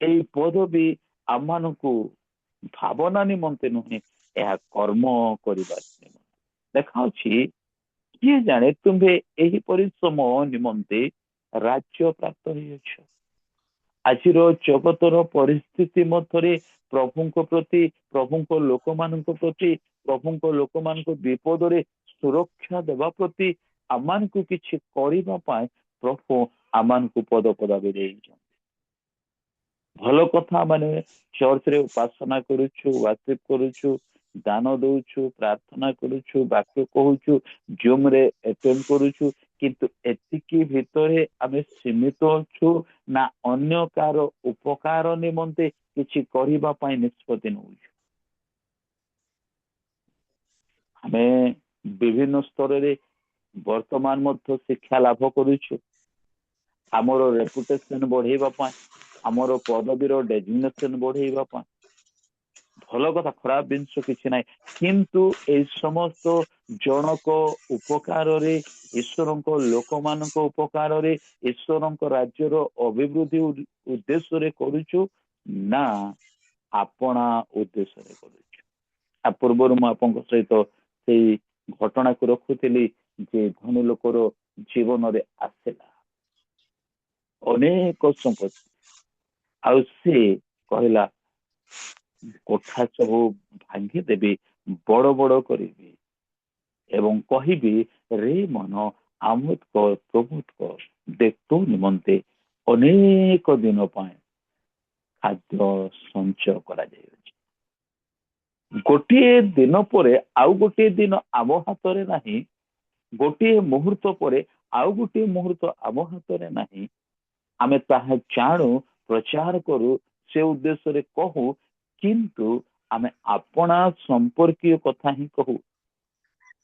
ଏଇ ପଦବୀ ଆମମାନଙ୍କୁ ଭାବନା ନିମନ୍ତେ ନୁହେଁ ଏହା କର୍ମ କରିବା ନିମନ୍ତେ। ଦେଖାଉଛି କିଏ ଜାଣେ ତୁମ୍ଭେ ଏହି ପରିଶ୍ରମ ନିମନ୍ତେ ରାଜ୍ୟ ପ୍ରାପ୍ତ ହେଇଅଛ। ଆଜିର ଜଗତର ପରିସ୍ଥିତି ମଧ୍ୟରେ ପ୍ରଭୁଙ୍କ ପ୍ରତି ପ୍ରଭୁଙ୍କ ଲୋକମାନଙ୍କ ବିପଦରେ ସୁରକ୍ଷା ଦେବା ପ୍ରତି ଆମମାନଙ୍କୁ କିଛି କରିବା ପାଇଁ ପ୍ରଭୁ ଆମମାନଙ୍କୁ ପଦ ପଦବୀ ଦେଇଛନ୍ତି। ଭଲ କଥା ମାନେ ଚର୍ଚ୍ଚରେ ଉପାସନା କରୁଛୁ ୱାର୍ସିପ କରୁଛୁ ଦାନ ଦଉଛୁ ପ୍ରାର୍ଥନା କରୁଛୁ ବାକ୍ୟ କହୁଛୁ ଜୁମରେ ଆଟେଣ୍ଡ କରୁଛୁ କିନ୍ତୁ ଏତିକି ଭିତରେ ଆମେ ସୀମିତ ଅଛୁ ନା ଅନ୍ୟ କାହାର ଉପକାର ନିମନ୍ତେ କିଛି କରିବା ପାଇଁ ନିଷ୍ପତ୍ତି ନେଉଛୁ। ଆମେ ବିଭିନ୍ନ ସ୍ତରରେ ବର୍ତ୍ତମାନ ମଧ୍ୟ ଶିକ୍ଷା ଲାଭ କରୁଛୁ ଆମର ରେପୁଟେସନ ବଢେଇବା ପାଇଁ, ଆମର ପଦବୀର ଡେଜିଗ୍ନେସନ ବଢେଇବା ପାଇଁ। ଭଲ କଥା, ଖରାପ ଜିନିଷ କିଛି ନାହିଁ, କିନ୍ତୁ ଏଇ ସମସ୍ତ ଜଣକ ଉପକାରରେ, ଈଶ୍ୱରଙ୍କ ଲୋକମାନଙ୍କ ଉପକାରରେ, ଈଶ୍ୱରଙ୍କ ରାଜ୍ୟର ଅଭିବୃଦ୍ଧି ଉଦ୍ଦେଶ୍ୟରେ କରୁଛୁ ନା ଆପଣା ଉଦ୍ଦେଶ୍ୟରେ କରୁଛୁ? ଆ ପୂର୍ବରୁ ମୁଁ ଆପଣଙ୍କ ସହିତ ସେଇ ଘଟଣାକୁ ରଖୁଥିଲି ଯେ ଧନୀ ଲୋକର ଜୀବନରେ ଆସିଲା ଅନେକ ସମ୍ପତ୍ତି, ଆଉ ସେ କହିଲା କୋଠା ସବୁ ଭାଙ୍ଗିଦେବି, ବଡ ବଡ କରିବି ଏବଂ କହିବି ରେ ମନ ଆମୋଦ କର, ପ୍ରମୋଦ କର, ଦେଖ ନିମନ୍ତେ ଅନେକ ଦିନ ପାଇଁ ଖାଦ୍ୟ ସଞ୍ଚୟ କରାଯାଇଅଛି। ଗୋଟିଏ ଦିନ ପରେ ଆଉ ଗୋଟିଏ ଦିନ ଆମ ହାତରେ ନାହିଁ, ଗୋଟିଏ ମୁହୂର୍ତ୍ତ ପରେ ଆଉ ଗୋଟିଏ ମୁହୂର୍ତ୍ତ ଆମ ହାତରେ ନାହିଁ। ଆମେ ତାହା ଜାଣୁ, ପ୍ରଚାର କରୁ, ସେ ଉଦ୍ଦେଶ୍ୟରେ କହୁ, କିନ୍ତୁ ଆମେ ଆପଣା ସମ୍ପର୍କୀୟ କଥା ହିଁ କହୁ।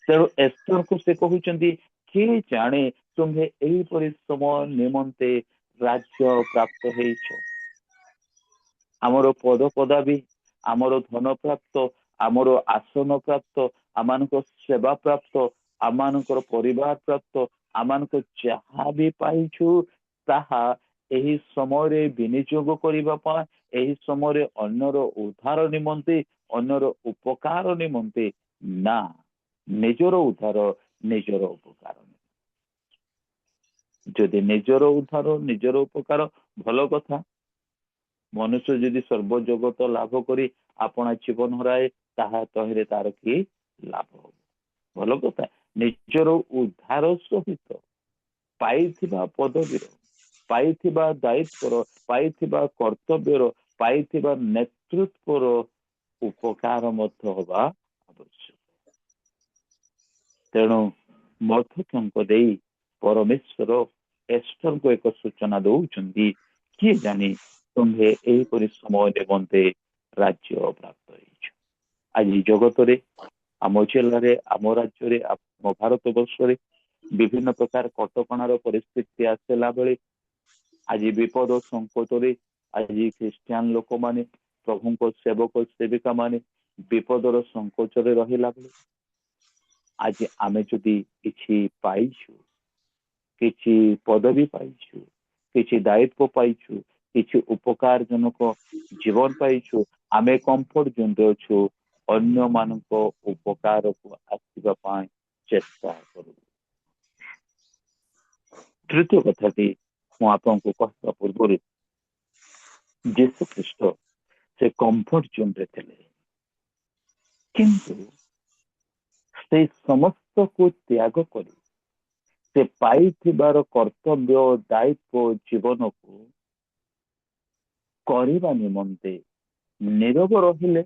ତେଣୁ ଏସ୍ତରକୁ ସେ କହୁଛନ୍ତି କିଏ ଜାଣେ ତୁମ୍ଭେ ଏହିପରି ସମୟ ନିମନ୍ତେ ରାଜ୍ୟ ପ୍ରାପ୍ତ ହେଇଛ। ଆମର ପଦ ପଦବୀ, ଆମର ଧନ ପ୍ରାପ୍ତ, ଆମର ଆସନ ପ୍ରାପ୍ତ, ଆମମାନଙ୍କ ସେବା ପ୍ରାପ୍ତ, ଆମମାନଙ୍କର ପରିବାର ପ୍ରାପ୍ତ, ଆମମାନଙ୍କ ଯାହା ବି ପାଇଛୁ ତାହା ଏହି ସମୟରେ ବିନିଯୋଗ କରିବା ପାଇଁ, ଏହି ସମୟରେ ଅନ୍ୟର ଉଦ୍ଧାର ନିମନ୍ତେ, ଅନ୍ୟର ଉପକାର ନିମନ୍ତେ, ନା ନିଜର ଉଦ୍ଧାର, ନିଜର ଉପକାର। ଯଦି ନିଜର ଉଦ୍ଧାର, ନିଜର ଉପକାର, ଭଲ କଥା। ମନୁଷ୍ୟ ଯଦି ସର୍ବ ଜଗତ ଲାଭ କରି ଆପଣା ଜୀବନ ହରାଏ, ତାହା ତହିଁରେ ତାର କି ଲାଭ ହବ? ଭଲ କଥା। ନିଜର ଉଦ୍ଧାର ସହିତ ପାଇଥିବା ପଦବୀର, ପାଇଥିବା ଦାୟିତ୍ୱର, ପାଇଥିବା କର୍ତ୍ତବ୍ୟର, ପାଇଥିବା ନେତୃତ୍ୱର ଉପକାର ମଧ୍ୟ ହେବା ଆବଶ୍ୟକ। ତେଣୁ ମର୍ଦ୍ଦୋଖୀୟଙ୍କ ଦେଇ ପରମେଶ୍ୱର ଏସ୍ତରଙ୍କୁ ଏକ ସୂଚନା ଦଉଛନ୍ତି, କିଏ ଜାଣି ତୁମ୍ଭେ ଏହିପରି ସମୟ ନିମନ୍ତେ ରାଜ୍ୟ ପ୍ରାପ୍ତ ହେଇଛ। ଆଜି ଜଗତରେ, ଆମ ଜିଲ୍ଲାରେ, ଆମ ରାଜ୍ୟରେ, ଆମ ଭାରତ ବର୍ଷରେ ବିଭିନ୍ନ ପ୍ରକାର କଟକଣାର ପରିସ୍ଥିତି ଆସିଲା ବେଳେ, ଆଜି ବିପଦ ସଂକଟରେ ଆଜି ଖ୍ରୀଷ୍ଟିଆନ ଲୋକମାନେ, ପ୍ରଭୁଙ୍କ ସେବକ ସେବିକା ମାନେ ବିପଦର ସଂକଟରେ ରହିଲା ବେଳେ, ଆଜି ଆମେ ଯଦି କିଛି ପାଇଛୁ, କିଛି ପଦବୀ ପାଇଛୁ, କିଛି ଦାୟିତ୍ୱ ପାଇଛୁ, କିଛି ଉପକାର ଜନକ ଜୀବନ ପାଇଛୁ, ଆମେ କମ୍ଫର୍ଟ ଜୋନରେ ଅଛୁ, ଅନ୍ୟମାନଙ୍କ ଉପକାରକୁ ଆସିବା ପାଇଁ ଚେଷ୍ଟା କରୁ। ତୃତୀୟ କଥାଟି ମୁଁ ଆପଣଙ୍କୁ କହିବା ପୂର୍ବରୁ, ଯୀଶୁ ଖ୍ରୀଷ୍ଟ ସେ କମ୍ଫର୍ଟ ଜୋନରେ ଥିଲେ, କିନ୍ତୁ ସେ ସମସ୍ତକୁ ତ୍ୟାଗ କରି ସେ ପାଇଥିବାର କର୍ତ୍ତବ୍ୟ, ଦାୟିତ୍ୱ ଜୀବନକୁ କରିବା ନିମନ୍ତେ ନୀରବ ରହିଲେ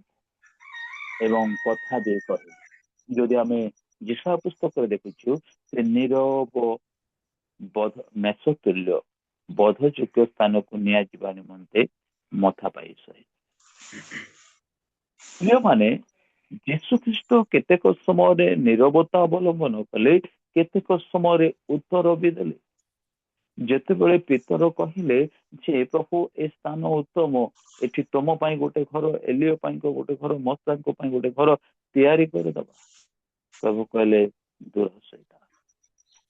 ଏବଂ କଥା ବି କହିଲେ। ଯଦି ଆମେ ଯୀଶା ପୁସ୍ତକରେ ଦେଖୁଛୁ, ସେ ନୀରବ ମେଷତୁଲ୍ୟ ବୋଧଯୋଗ୍ୟ ସ୍ଥାନକୁ ନିଆଯିବା ନିମନ୍ତେ ମଥା ପାଇ ସହି। ପ୍ରିୟମାନେ, ଯୀଶୁ ଖ୍ରୀଷ୍ଟ କେତେକ ସମୟରେ ନୀରବତା ଅବଲମ୍ବନ କଲେ, କେତେକ ସମୟରେ ଉତ୍ତର ବି ଦେଲେ। ଯେତେବେଳେ ପିତର କହିଲେ ଯେ ପ୍ରଭୁ ଏ ସ୍ଥାନ ଉତ୍ତମ, ଏଠି ତମ ପାଇଁ ଗୋଟେ ଘର, ଏଲିୟ ପାଇଁ ଗୋଟେ ଘର, ମୋଶାଙ୍କ ପାଇଁ ଗୋଟେ ଘର ତିଆରି କରିଦବା, ପ୍ରଭୁ କହିଲେ ଦୂର ଶୈତାନ।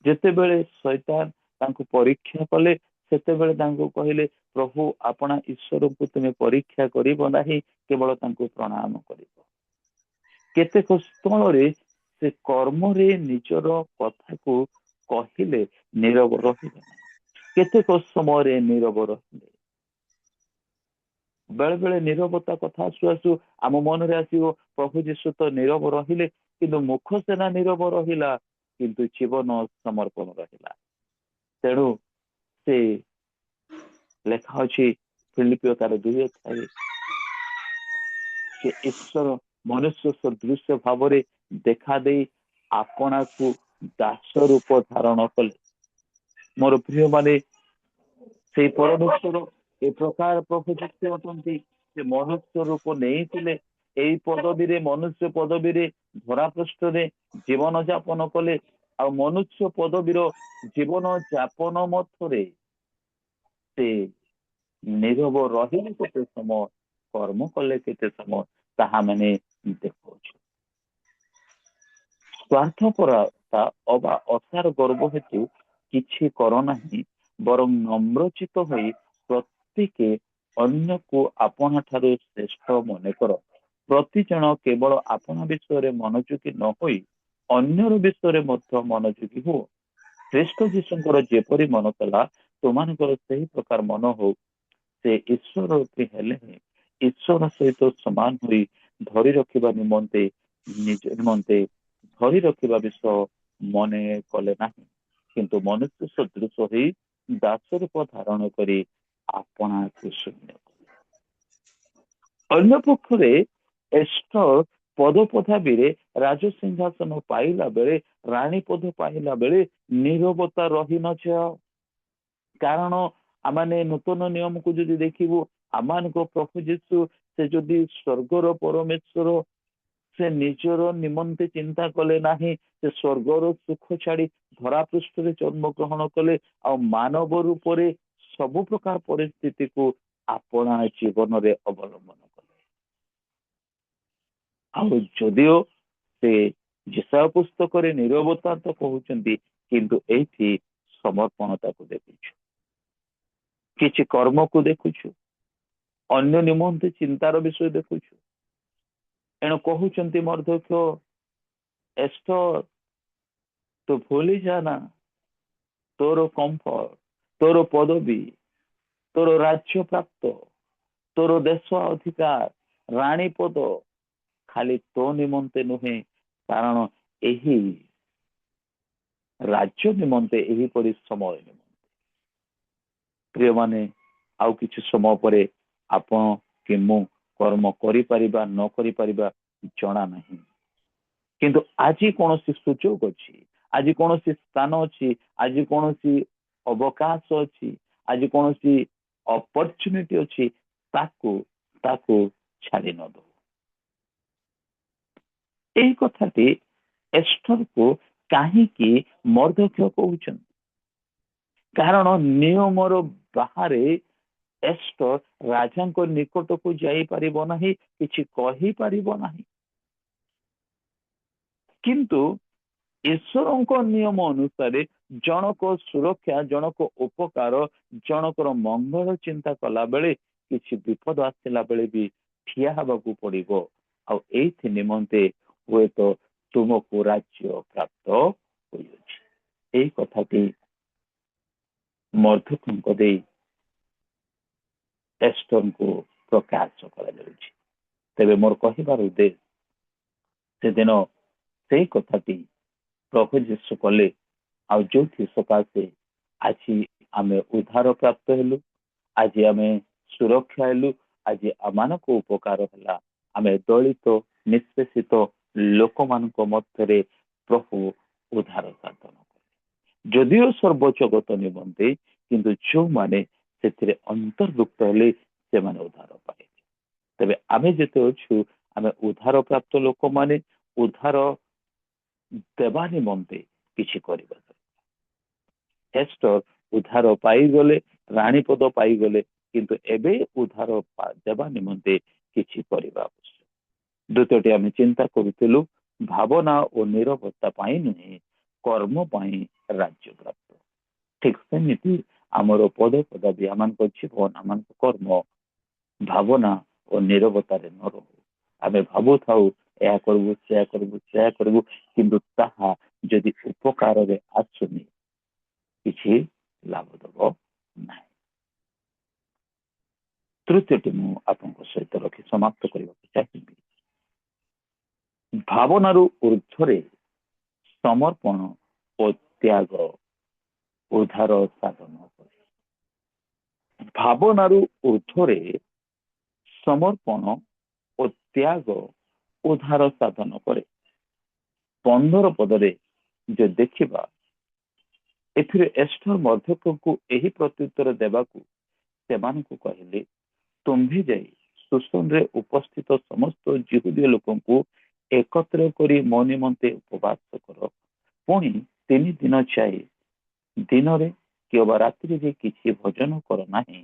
ଯେତେବେଳେ ଶୈତାନ ତାଙ୍କୁ ପରୀକ୍ଷା କଲେ, ସେତେବେଳେ ତାଙ୍କୁ କହିଲେ ପ୍ରଭୁ ଆପଣା ଈଶ୍ୱରଙ୍କୁ ତୁମେ ପରୀକ୍ଷା କରିବ ନାହିଁ, କେବଳ ତାଙ୍କୁ ପ୍ରଣାମ କରିବ। କେତେକ ସ୍ଥଳରେ ସେ କର୍ମରେ ନିଜର କଥାକୁ କହିଲେ, ନୀରବ ରହିଲେ ନାହିଁ। କେତେକ ସମୟରେ ନୀରବ ରହିଲେ। ବେଳେ ବେଳେ ନୀରବତା କଥା ଆସୁ ଆସୁ ଆମ ମନରେ ଆସିବ, ପ୍ରଭୁ ଯୀଶୁ ତ ନୀରବ ରହିଲେ, କିନ୍ତୁ ମୁଖ ସେନା ନୀରବ ରହିଲା, କିନ୍ତୁ ଜୀବନ ସମର୍ପଣ ରହିଲା। ତେଣୁ ସେ ଲେଖା ଅଛି ଫିଲିପିଓ ତାର 2 ଅଧ୍ୟାୟରେ, ସେ ଈଶ୍ୱର ମନୁଷ୍ୟ ସଦୃଶ୍ୟ ଭାବରେ ଦେଖା ଦେଇ ଆପଣାକୁ ଦାସ ରୂପ ଧାରଣ କଲେ। ମୋର ପ୍ରିୟ ମାନେ, ସେଇ ପରମେଶ୍ୱର ଏ ପ୍ରକାର ପ୍ରଭୁ ଯୀଶୁ ଅଟନ୍ତି, ସେ ମନୁଷ୍ୟ ରୂପ ନେଇଥିଲେ, ଏଇ ପଦବୀରେ, ମନୁଷ୍ୟ ପଦବୀରେ ଧରା ପୃଷ୍ଠରେ ଜୀବନ ଯାପନ କଲେ, ଆଉ ମନୁଷ୍ୟ ପଦବୀର ଜୀବନ ଯାପନ ମଧ୍ୟରେ ସେ ନୀରବ ରହିଲେ କେତେ ସମୟ, କର୍ମ କଲେ କେତେ ସମୟ, ତାହା ମାନେ ଦେଖାଉଛି। ସ୍ୱାର୍ଥପରତା ଅବା ଅସାର ଗର୍ବ ହେତୁ କିଛି କର ନାହିଁ, ବରଂ ନମ୍ରଚିତ ହୋଇ ପ୍ରତ୍ୟେକେ ଅନ୍ୟକୁ ଆପଣା ଠାରୁ ଶ୍ରେଷ୍ଠ ମନେ କର। ପ୍ରତି ଜଣ କେବଳ ଆପଣା ବିଷୟରେ ମନୋଯୋଗୀ ନ ହୋଇ ଅନ୍ୟର ବିଷୟରେ ମଧ୍ୟ ମନୋଯୋଗୀ ହୁଅ। ଖ୍ରୀଷ୍ଟ ଯୀଶୁଙ୍କର ଯେପରି ମନ ଥିଲା ତୁମାନଙ୍କର ସେହି ପ୍ରକାର ମନ ହଉ। ସେ ଈଶ୍ୱର ରୂପୀ ହେଲେ ଈଶ୍ୱର ସହିତ ସମାନ ହୋଇ ଧରି ରଖିବା ନିମନ୍ତେ ନିଜ ନିମନ୍ତେ ଧରି ରଖିବା ବିଷୟ ମନେ କଲେ ନାହିଁ, କିନ୍ତୁ ମନୁଷ୍ୟ ସଦୃଶ ହୋଇ ଦାସ ରୂପ ଧାରଣ କରି ଆପଣାକୁ ଶୂନ୍ୟ କଲେ। ଅନ୍ୟ ପକ୍ଷରେ ଏଷ୍ଟର ପଦ ପଦବୀରେ ରାଜସିଂହାସନ ପାଇଲା ବେଳେ, ରାଣୀ ପଦ ପାଇଲା ବେଳେ ନୀରବତା ରହିନଯାଅ। କାରଣ ଆମେ ନୂତନ ନିୟମକୁ ଯଦି ଦେଖିବୁ, ଆମମାନଙ୍କ ପ୍ରଭୁ ଯୀଶୁ ସେ ଯଦି ସ୍ୱର୍ଗର ପରମେଶ୍ୱର, ସେ ନିଜର ନିମନ୍ତେ ଚିନ୍ତା କଲେ ନାହିଁ। ସେ ସ୍ୱର୍ଗର ସୁଖ ଛାଡି ଧରା ପୃଷ୍ଠରେ ଜନ୍ମ ଗ୍ରହଣ କଲେ, ଆଉ ମାନବ ରୂପରେ ସବୁ ପ୍ରକାର ପରିସ୍ଥିତିକୁ ଆପଣା ଜୀବନରେ ଅବଲମ୍ବନ କଲେ। ଆଉ ଯଦିଓ ସେ ଯେସାୟା ପୁସ୍ତକରେ ନୀରବତା ତ କହୁଛନ୍ତି, କିନ୍ତୁ ଏଇଠି ସମର୍ପଣତାକୁ ଦେଖୁଛୁ, କିଛି କର୍ମକୁ ଦେଖୁଛୁ, ଅନ୍ୟ ନିମନ୍ତେ ଚିନ୍ତାର ବିଷୟ ଦେଖୁଛୁ। ଏଣୁ କହୁଛନ୍ତି ମର୍ଦ୍ଦୋକ୍ୟ, ଏଷ୍ଟର ତୁ ଭୁଲି ଯାନା ତୋର କମ୍ଫର୍ଟ, ତୋର ପଦବୀ, ତୋର ରାଜ୍ୟ ପ୍ରାପ୍ତ, ତୋର ଦେଶ ଅଧିକାର, ରାଣୀ ପଦ ଖାଲି ତୋ ନିମନ୍ତେ ନୁହେଁ, କାରଣ ଏହି ରାଜ୍ୟ ନିମନ୍ତେ ଏହିପରି ସମୟ ନିମନ୍ତେ। ପ୍ରିୟମାନେ, ଆଉ କିଛି ସମୟ ପରେ ଆପଣ କି ମୁଁ କର୍ମ କରିପାରିବା ନ କରିପାରିବା ଜଣା ନାହିଁ, କିନ୍ତୁ ଆଜି କୌଣସି ସୁଯୋଗ ଅଛି, ଆଜି କୌଣସି ସ୍ଥାନ ଅଛି, ଆଜି କୌଣସି ଅବକାଶ ଅଛି, ଆଜି କୌଣସି ଅପରଚ୍ୟୁନିଟି ଅଛି, ତାକୁ ଛାଡି ନ ଦଉ। ଏହି କଥାଟି ଏଷ୍ଟରକୁ କାହିଁକି ମର୍ଦ୍ଦୋକ୍ୟ କହୁଛନ୍ତି? କାରଣ ନିୟମର ବାହାରେ ଏଷ୍ଟର ରାଜାଙ୍କ ନିକଟକୁ ଯାଇପାରିବ ନାହିଁ, କିଛି କହିପାରିବ ନାହିଁ। କିନ୍ତୁ ଈଶ୍ୱରଙ୍କ ନିୟମ ଅନୁସାରେ ଜଣକ ସୁରକ୍ଷା, ଜଣକ ଉପକାର, ଜଣକର ମଙ୍ଗଳ ଚିନ୍ତା କଲା ବେଳେ, କିଛି ବିପଦ ଆସିଲା ବେଳେ ବି ଠିଆ ହେବାକୁ ପଡିବ। ଆଉ ଏଇଥି ନିମନ୍ତେ ହୁଏତ ତୁମକୁ ରାଜ୍ୟ ପ୍ରାପ୍ତ ହୋଇଅଛି। ଏଇ କଥାଟି ମର୍ଦ୍ଦୋକ୍ୟଙ୍କ ଦେଇ ଏଷ୍ଟରଙ୍କୁ ପ୍ରକାଶ କରାଯାଉଛି। ତେବେ ମୋର କହିବାର ଉଦ୍ଦେଶ୍ୟ, ସେଦିନ ସେଇ କଥାଟି ପ୍ରଭୁ ଯୀଶୁ କଲେ, ଆଉ ଯୋଉଥି ସକାଶେ ଆଜି ଆମେ ଉଦ୍ଧାର ପ୍ରାପ୍ତ ହେଲୁ, ଆଜି ଆମେ ସୁରକ୍ଷା ହେଲୁ, ଆଜି ଆମମାନଙ୍କ ଉପକାର ହେଲା। ଆମେ ଦଳିତ ନିଷ୍ପେଷିତ ଲୋକମାନଙ୍କ ମଧ୍ୟରେ ପ୍ରଭୁ ଉଦ୍ଧାର ସାଧନ କଲେ। ଯଦିଓ ସର୍ବଜଗତ ନିମନ୍ତେ, କିନ୍ତୁ ଯୋଉମାନେ ସେଥିରେ ଅନ୍ତର୍ଭୁକ୍ତ ହେଲେ ସେମାନେ ଉଦ୍ଧାର ପାଇଲେ। ତେବେ ଆମେ ଯେତେ ଅଛୁ, ଆମେ ଉଦ୍ଧାର ପ୍ରାପ୍ତ ଲୋକମାନେ ଉଦ୍ଧାର ଦେବା ନିମନ୍ତେ କିଛି କରିବା ଦରକାର। ଏଷ୍ଟର ଉଦ୍ଧାର ପାଇଗଲେ, ରାଣୀ ପଦ ପାଇଗଲେ, କିନ୍ତୁ ଏବେ ଉଦ୍ଧାର ଦେବା ନିମନ୍ତେ କିଛି କରିବା ଆବଶ୍ୟକ। ଦ୍ୱିତୀୟଟି ଆମେ ଚିନ୍ତା କରୁଥିଲୁ, ଭାବନା ଓ ନିରବତା ପାଇଁ ନୁହେଁ, କର୍ମ ପାଇଁ ରାଜ୍ୟ ପ୍ରାପ୍ତ। ଠିକ ସେମିତି ଆମର ପଦ ପଦବୀ, ଆମମାନଙ୍କ ଜୀବନ, ଆମମାନଙ୍କ କର୍ମ ଭାବନା ଓ ନିରବତାରେ ନ ରହୁ। ଆମେ ଭାବୁଥାଉ ଏହା କରିବୁ, ସେୟା କରିବୁ, ସେୟା କରିବୁ, କିନ୍ତୁ ତାହା ଯଦି ଉପକାରରେ ଆସୁନି, କିଛି ଲାଭ ଦେବ ନାହିଁ। ତୃତୀୟଟି ମୁଁ ଆପଣଙ୍କ ସହିତ ରଖି ସମାପ୍ତ କରିବାକୁ ଚାହିଁବି, ଭାବନାରୁ ଊର୍ଦ୍ଧ୍ୱରେ ସମର୍ପଣ ଓ ତ୍ୟାଗ ଉଦ୍ଧାର ସାଧନ କରେ। ଭାବନାରୁ ଊର୍ଦ୍ଧ୍ୱରେ ସମର୍ପଣ ଓ ତ୍ୟାଗ ଉଦ୍ଧାର ସାଧନ କରେ। 15 ପଦରେ ଯେ ଦେଖିବା, ଏଥିରେ ଏଷ୍ଟର ମର୍ଦ୍ଦୋକ୍ୟଙ୍କୁ ଏହି ପ୍ରତ୍ୟୁତ୍ତର ଦେବାକୁ ସେମାନଙ୍କୁ କହିଲେ, ତୁମ୍ଭେ ଯାଇ ସୁସନରେ ଉପସ୍ଥିତ ସମସ୍ତ ଯିହୁଦୀୟ ଲୋକଙ୍କୁ ଏକତ୍ର କରି ମୋ ନିମନ୍ତେ ଉପବାସ କର। ପୁଣି 3 ଦିନ ଯାଏ ଦିନରେ କିମ୍ବା ରାତ୍ରିରେ କିଛି ଭୋଜନ କର ନାହିଁ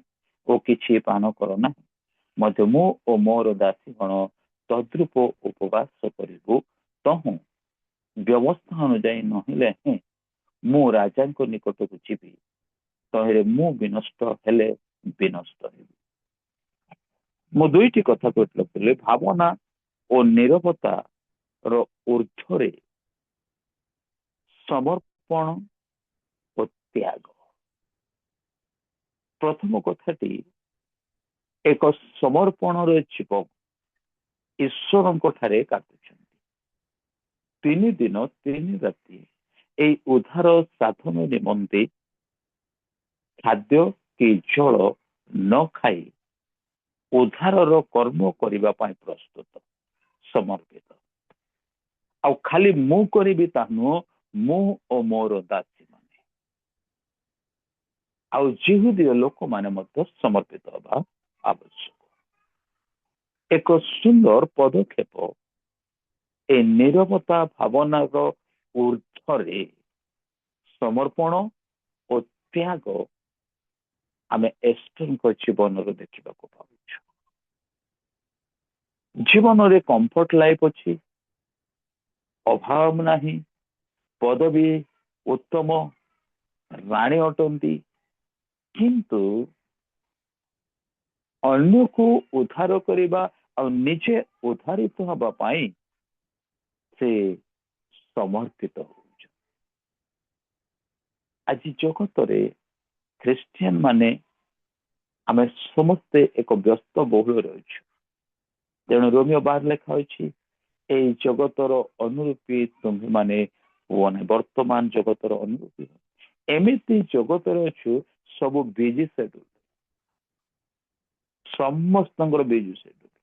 ଓ କିଛି ପାନ କର ନାହିଁ, ମଧ୍ୟ ମୁଁ ଓ ମୋର ଦାସୀଗଣ ତଦ୍ରୂପ ଉପବାସ କରିବୁ। ତହୁଁ ବ୍ୟବସ୍ଥା ଅନୁଯାୟୀ ନହେଲେ ହିଁ ମୁଁ ରାଜାଙ୍କ ନିକଟକୁ ଯିବି, ତହିଁରେ ମୁଁ ବିନଷ୍ଟ ହେଲେ ବିନଷ୍ଟ ହେବି। ମୁଁ ଦୁଇଟି କଥା କହିଥିଲି, ଭାବନା ଓ ନିରବତାର ଊର୍ଦ୍ଧ୍ୱରେ ସମର୍ପଣ ଓ ତ୍ୟାଗ। ପ୍ରଥମ କଥାଟି ଏକ ସମର୍ପଣର ଜୀବନ ଈଶ୍ୱରଙ୍କ ଠାରେ କାଟୁଛନ୍ତି। 3 ଦିନ 3 ରାତି এই ଉଦ୍ଧାର ସାଧନ ନିମନ୍ତେ ଖାଦ୍ୟ କି ଜଳ ନ ଖାଇ ଉଦ୍ଧାରର କର୍ମ କରିବା ପାଇଁ ପ୍ରସ୍ତୁତ, ସମର୍ପିତ। ଆଉ ଖାଲି ମୁଁ କରିବି ତା ନୁହଁ, ମୁଁ ଓ ମୋର ଦାସୀମାନେ ଆଉ ଜିହୁଦୀୟ ଲୋକମାନେ ମଧ୍ୟ ସମର୍ପିତ ହେବା ଆବଶ୍ୟକ। ଏକ ସୁନ୍ଦର ପଦକ୍ଷେପ ଏ ନିରବତା ଭାବନାର ଊର୍ଦ୍ଧ୍ୱରେ ସମର୍ପଣ ଓ ତ୍ୟାଗ ଆମେ ଏଷ୍ଟରଙ୍କ ଜୀବନରେ ଦେଖିବାକୁ ପାଉଛୁ। ଜୀବନରେ କମ୍ଫର୍ଟ ଲାଇଫ ଅଛି, ଅଭାବ ନାହିଁ, ପଦବୀ ଉତ୍ତମ, ରାଣୀ ଅଟନ୍ତି, କିନ୍ତୁ ଅନ୍ୟକୁ ଉଦ୍ଧାର କରିବା ଆଉ ନିଜେ ଉଦ୍ଧାରିତ ହେବା ପାଇଁ ସେ ସମର୍ପିତ ହଉଛନ୍ତି। ଆଜି ଜଗତରେ ଖ୍ରୀଷ୍ଟିଆନ ମାନେ ଆମେ ସମସ୍ତେ ଏକ ବ୍ୟସ୍ତ ବହୁଳରେ ଅଛୁ। ତେଣୁ ରୋମିଓ 12 ଲେଖା ଅଛି, এই ଜଗତର ଅନୁରୂପୀ ତୁମ୍ଭେମାନେ ହୁଅ ନାହିଁ, ବର୍ତ୍ତମାନ ଜଗତର ଅନୁରୂପୀ। ଏମିତି ଜଗତରେ ଅଛୁ, ସବୁ ବିଜି ସେଡ୍ୟୁଲ, ସମସ୍ତଙ୍କର ବିଜି ସେଡ୍ୟୁଲ।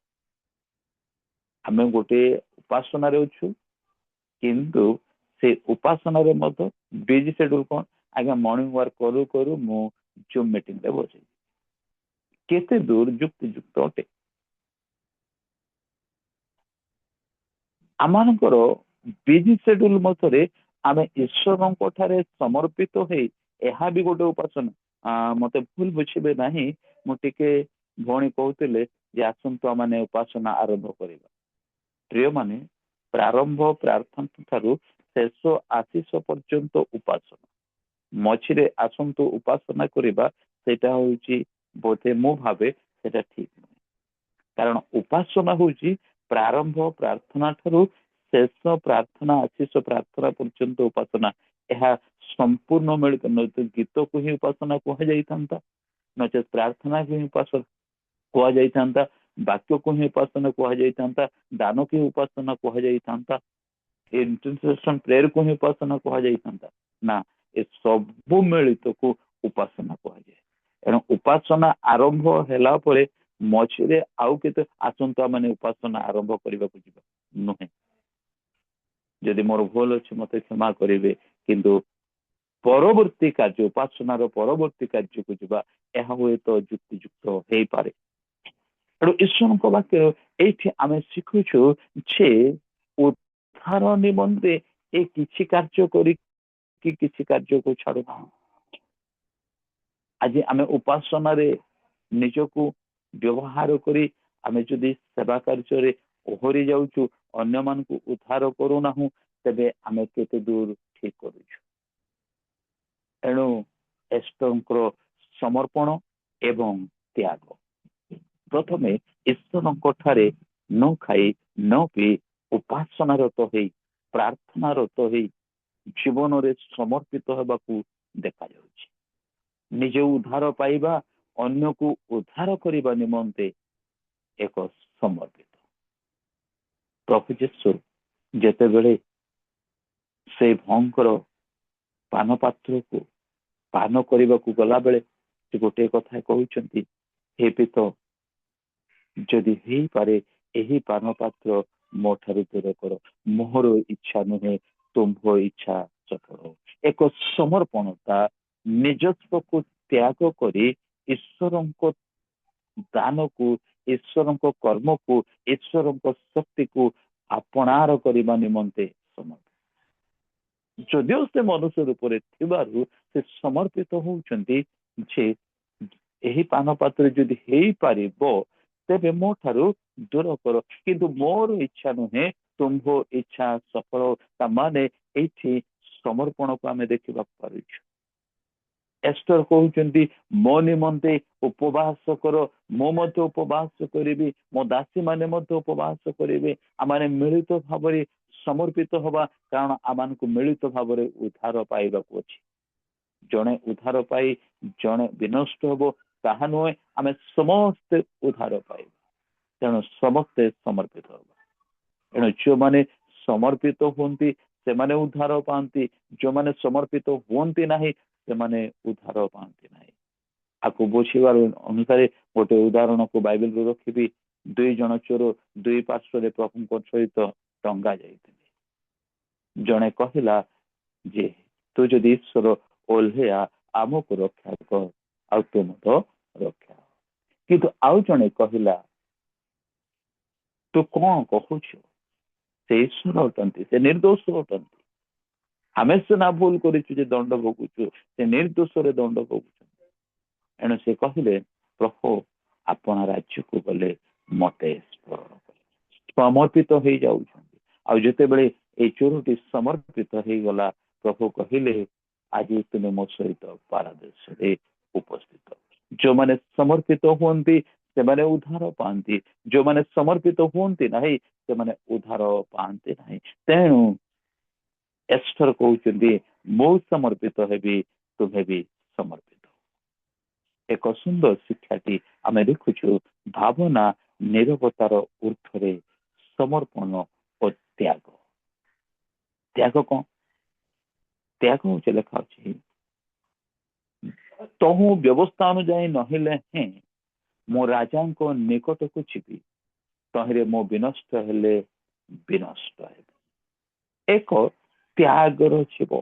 ଆମେ ଗୋଟେ ଉପାସନାରେ ଅଛୁ, କିନ୍ତୁ ସେ ଉପାସନାରେ ମଧ୍ୟ ବିଜି ସେଡ୍ୟୁଲ କଣ? ଆଜ୍ଞା ମର୍ଣ୍ଣିଂ ୱାର୍କ କରୁ କରୁ ମୁଁ ଜୁମ୍ ମିଟିଂରେ ବସିବି। କେତେ ଦୂର ଯୁକ୍ତିଯୁକ୍ତ ଅଟେ? ଆମମାନଙ୍କର ବିଜି ସେଡ୍ୟୁଲ ମଧ୍ୟରେ ଆମେ ଈଶ୍ୱରଙ୍କ ଠାରେ ସମର୍ପିତ ହେଇ, ଏହା ବି ଗୋଟେ ଉପାସନା। ମତେ ଭୁଲ ବୁଝିବେ ନାହିଁ, ମୁଁ ଟିକେ ଭଉଣୀ କହୁଥିଲେ ଯେ ଆସନ୍ତୁ ଆମେ ଉପାସନା ଆରମ୍ଭ କରିବା। ପ୍ରିୟମାନେ, ପ୍ରାରମ୍ଭ ପ୍ରାର୍ଥନା ଠାରୁ ଶେଷ ଆଶିଷ ପର୍ଯ୍ୟନ୍ତ ଉପାସନା, ମଝିରେ ଆସନ୍ତୁ ଉପାସନା କରିବା, ସେଇଟା ହଉଛି ବୋଧେ ମୁଁ ଭାବେ ସେଟା ଠିକ ନୁହେଁ। କାରଣ ଉପାସନା ହଉଛି ପ୍ରାରମ୍ଭ ପ୍ରାର୍ଥନା ଠାରୁ ଶେଷ ପ୍ରାର୍ଥନା ଆଶିଷ ପ୍ରାର୍ଥନା ପର୍ଯ୍ୟନ୍ତ ଉପାସନା। ଏହା ସମ୍ପୂର୍ଣ୍ଣ ମିଳିତ ନଚେତ ଗୀତକୁ ହିଁ ଉପାସନା କୁହାଯାଇଥାନ୍ତା, ନଚେତ ପ୍ରାର୍ଥନାକୁ ହିଁ ଉପାସନା କୁହାଯାଇଥାନ୍ତା, ବାକ୍ୟକୁ ହିଁ ଉପାସନା କୁହାଯାଇଥାନ୍ତା, ଦାନକୁ ହିଁ ଉପାସନା କୁହାଯାଇଥାନ୍ତା, ଇଣ୍ଟରସେସନ ପ୍ରେୟରକୁ ହିଁ ଉପାସନା କୁହାଯାଇଥାନ୍ତା। ନା, ଏ ସବୁ ମିଳିତକୁ ଉପାସନା କୁହାଯାଏ। ଏଣୁ ଉପାସନା ଆରମ୍ଭ ହେଲା ପରେ ମଝିରେ ଆଉ କେତେ ଆସନ୍ତୁ ଆମେ ଉପାସନା ଆରମ୍ଭ କରିବାକୁ ଯିବା, ନୁହେଁ। ଯଦି ମୋର ଭୁଲ ଅଛି ମତେ କ୍ଷମା କରିବେ, କିନ୍ତୁ ପରବର୍ତ୍ତୀ କାର୍ଯ୍ୟ, ଉପାସନାର ପରବର୍ତ୍ତୀ କାର୍ଯ୍ୟକୁ ଯିବା, ଏହା ହୁଏତ ଯୁକ୍ତିଯୁକ୍ତ ହେଇପାରେ। ତେଣୁ ଈଶ୍ୱରଙ୍କ ବାକ୍ୟ ଏଇଠି ଆମେ ଶିଖୁଛୁ ଯେ ଉଦ୍ଧାର ନିମନ୍ତେ ଏ କିଛି କାର୍ଯ୍ୟ କରିକି କିଛି କାର୍ଯ୍ୟକୁ ଛାଡୁନାହୁଁ। ଆଜି ଆମେ ଉପାସନାରେ ନିଜକୁ ବ୍ୟବହାର କରି ଆମେ ଯଦି ସେବା କାର୍ଯ୍ୟରେ ଓହରି ଯାଉଛୁ, ଅନ୍ୟମାନଙ୍କୁ ଉଦ୍ଧାର କରୁନାହୁଁ, ତେବେ ଆମେ କେତେ ଦୂର ଠିକ କରୁଛୁ। ଏଣୁ ଏଷ୍ଟରଙ୍କର ସମର୍ପଣ ଏବଂ ତ୍ୟାଗ। ପ୍ରଥମେ ଈଶ୍ୱରଙ୍କ ଠାରେ ନ ଖାଇ ନ ପିଇ ଉପାସନାରତ ହେଇ ପ୍ରାର୍ଥନାରତ ହେଇ ଜୀବନରେ ସମର୍ପିତ ହେବାକୁ ଦେଖାଯାଉଛି। ନିଜ ଉଦ୍ଧାର ପାଇବା, ଅନ୍ୟକୁ ଉଦ୍ଧାର କରିବା ନିମନ୍ତେ ଏକ ସମର୍ପିତ। ପ୍ରଭୁ ଯୀଶୁ ଯେତେବେଳେ ସେଇ ଭୟଙ୍କର ପାନ ପାତ୍ରକୁ ପାନ କରିବାକୁ ଗଲାବେଳେ ସେ ଗୋଟିଏ କଥା କହୁଛନ୍ତି, ହେ ପିତ, ଯଦି ହେଇପାରେ ଏହି ପାନ ପାତ୍ର ମୋ ଠାରୁ ଦୂର କର, ମୋର ଇଚ୍ଛା ନୁହେଁ ତୁମ୍ଭ ଇଚ୍ଛା ସଫଳ ହଉ। ଏକ ସମର୍ପଣତା, ନିଜସ୍ୱକୁ ତ୍ୟାଗ କରି ଈଶ୍ୱରଙ୍କ ଦାନକୁ, ଈଶ୍ୱରଙ୍କ କର୍ମକୁ, ଈଶ୍ୱରଙ୍କ ଶକ୍ତିକୁ ଆପଣାର କରିବା ନିମନ୍ତେ ସମର୍ପଣ। ଯଦିଓ ସେ ମନୁଷ୍ୟ ରୂପରେ ଥିବାରୁ ସେ ସମର୍ପିତ ହଉଛନ୍ତି ଯେ ଏହି ପାନ ପାତ୍ର ଯଦି ହେଇପାରିବ ତେବେ ମୋ ଠାରୁ ଦୂର କର, କିନ୍ତୁ ମୋର ଇଚ୍ଛା ନୁହେଁ ତୁମ୍ଭ ଇଚ୍ଛା ସଫଳ। ତାମାନେ ଏଇଠି ସମର୍ପଣକୁ ଆମେ ଦେଖିବାକୁ ପାରୁଛୁ। ଏଷ୍ଟର କହୁଛନ୍ତି ମୋ ନିମନ୍ତେ ଉପବାସ କର, ମୁଁ ମଧ୍ୟ ଉପବାସ କରିବି, ମୋ ଦାସୀ ମାନେ ମଧ୍ୟ ଉପବାସ କରିବେ। ଆମେ ମିଳିତ ଭାବରେ ସମର୍ପିତ ହବା, କାରଣ ଆମମାନଙ୍କୁ ମିଳିତ ଭାବରେ ଉଦ୍ଧାର ପାଇବାକୁ ଅଛି। ଜଣେ ଉଦ୍ଧାର ପାଇ ଜଣେ ବିନଷ୍ଟ ହବ ତାହା ନୁହେଁ, ଆମେ ସମସ୍ତେ ଉଦ୍ଧାର ପାଇବା। ତେଣୁ ସମସ୍ତେ ସମର୍ପିତ ହବା। ଏଣୁ ଯେଉଁମାନେ ସମର୍ପିତ ହୁଅନ୍ତି ସେମାନେ ଉଦ୍ଧାର ପାଆନ୍ତି, ଯେଉଁମାନେ ସମର୍ପିତ ହୁଅନ୍ତି ନାହିଁ ସେମାନେ ଉଦ୍ଧାର ପାଆନ୍ତି ନାହିଁ। ଆକୁ ବୁଝିବାର ଅନୁସାରେ ଗୋଟେ ଉଦାହରଣକୁ ବାଇବେଲରୁ ରଖିବି। 2 ଜଣ ଚୋର 2 ପାର୍ଶ୍ୱରେ ପ୍ରଭୁଙ୍କ ସହିତ ଟଙ୍ଗା ଯାଇଥିଲେ। ଜଣେ କହିଲା ଯେ ତୁ ଯଦି ଈଶ୍ୱର ଓହ୍ଲେଆ ଆମକୁ ରକ୍ଷା କର, ଆଉ ତୁ ମଧ୍ୟ ରକ୍ଷା। କିନ୍ତୁ ଆଉ ଜଣେ କହିଲା ତୁ କଣ କହୁଛୁ, ସେ ଈଶ୍ୱର ଅଟନ୍ତି, ସେ ନିର୍ଦ୍ଦୋଷ ଅଟନ୍ତି। ଆମେ ସିନା ଭୁଲ କରିଛୁ ଯେ ଦଣ୍ଡ ଭୋଗୁଛୁ, ସେ ନିର୍ଦ୍ଦୋଷରେ ଦଣ୍ଡ ଭୋଗୁଛନ୍ତି। ଏଣୁ ସେ କହିଲେ ପ୍ରଭୁ ଆପଣ ରାଜ୍ୟକୁ ଗଲେ ମତେ ସ୍ମରଣ କଲେ। ସମର୍ପିତ ହେଇଯାଉଛନ୍ତି। ଆଉ ଯେତେବେଳେ ଏଇ ଚୋରଟି ସମର୍ପିତ ହେଇଗଲା, ପ୍ରଭୁ କହିଲେ ଆଜି ତୁମେ ମୋ ସହିତ ପାରାଦେଶରେ ଉପସ୍ଥିତ। ଯେଉଁମାନେ ସମର୍ପିତ ହୁଅନ୍ତି ସେମାନେ ଉଦ୍ଧାର ପାଆନ୍ତି, ଯେଉଁମାନେ ସମର୍ପିତ ହୁଅନ୍ତି ନାହିଁ ସେମାନେ ଉଦ୍ଧାର ପାଆନ୍ତି ନାହିଁ। ତେଣୁ ଏଷ୍ଟର କହୁଛନ୍ତି ମୁଁ ସମର୍ପିତ ହେବି, ତୁମେ ବି ସମର୍ପିତ। ଏକ ସୁନ୍ଦର ଶିକ୍ଷାଟି ଆମେ ଦେଖୁଛୁ। ଭାବନା ନିରବତାର ଉର୍ଦ୍ଧ୍ୱରେ ସମର୍ପଣ ଓ ତ୍ୟାଗ। ତ୍ୟାଗ କଣ? ତ୍ୟାଗ ହଉଛି ଲେଖା ଅଛି ତହୁ ବ୍ୟବସ୍ଥା ଅନୁଯାୟୀ ନହେଲେ ହେଁ ମୁଁ ରାଜାଙ୍କ ନିକଟକୁ ଯିବି, ତହିଁରେ ମୁଁ ବିନଷ୍ଟ ହେଲେ ବିନଷ୍ଟ ହେବି। ଏକ ତ୍ୟାଗର ଯିବ।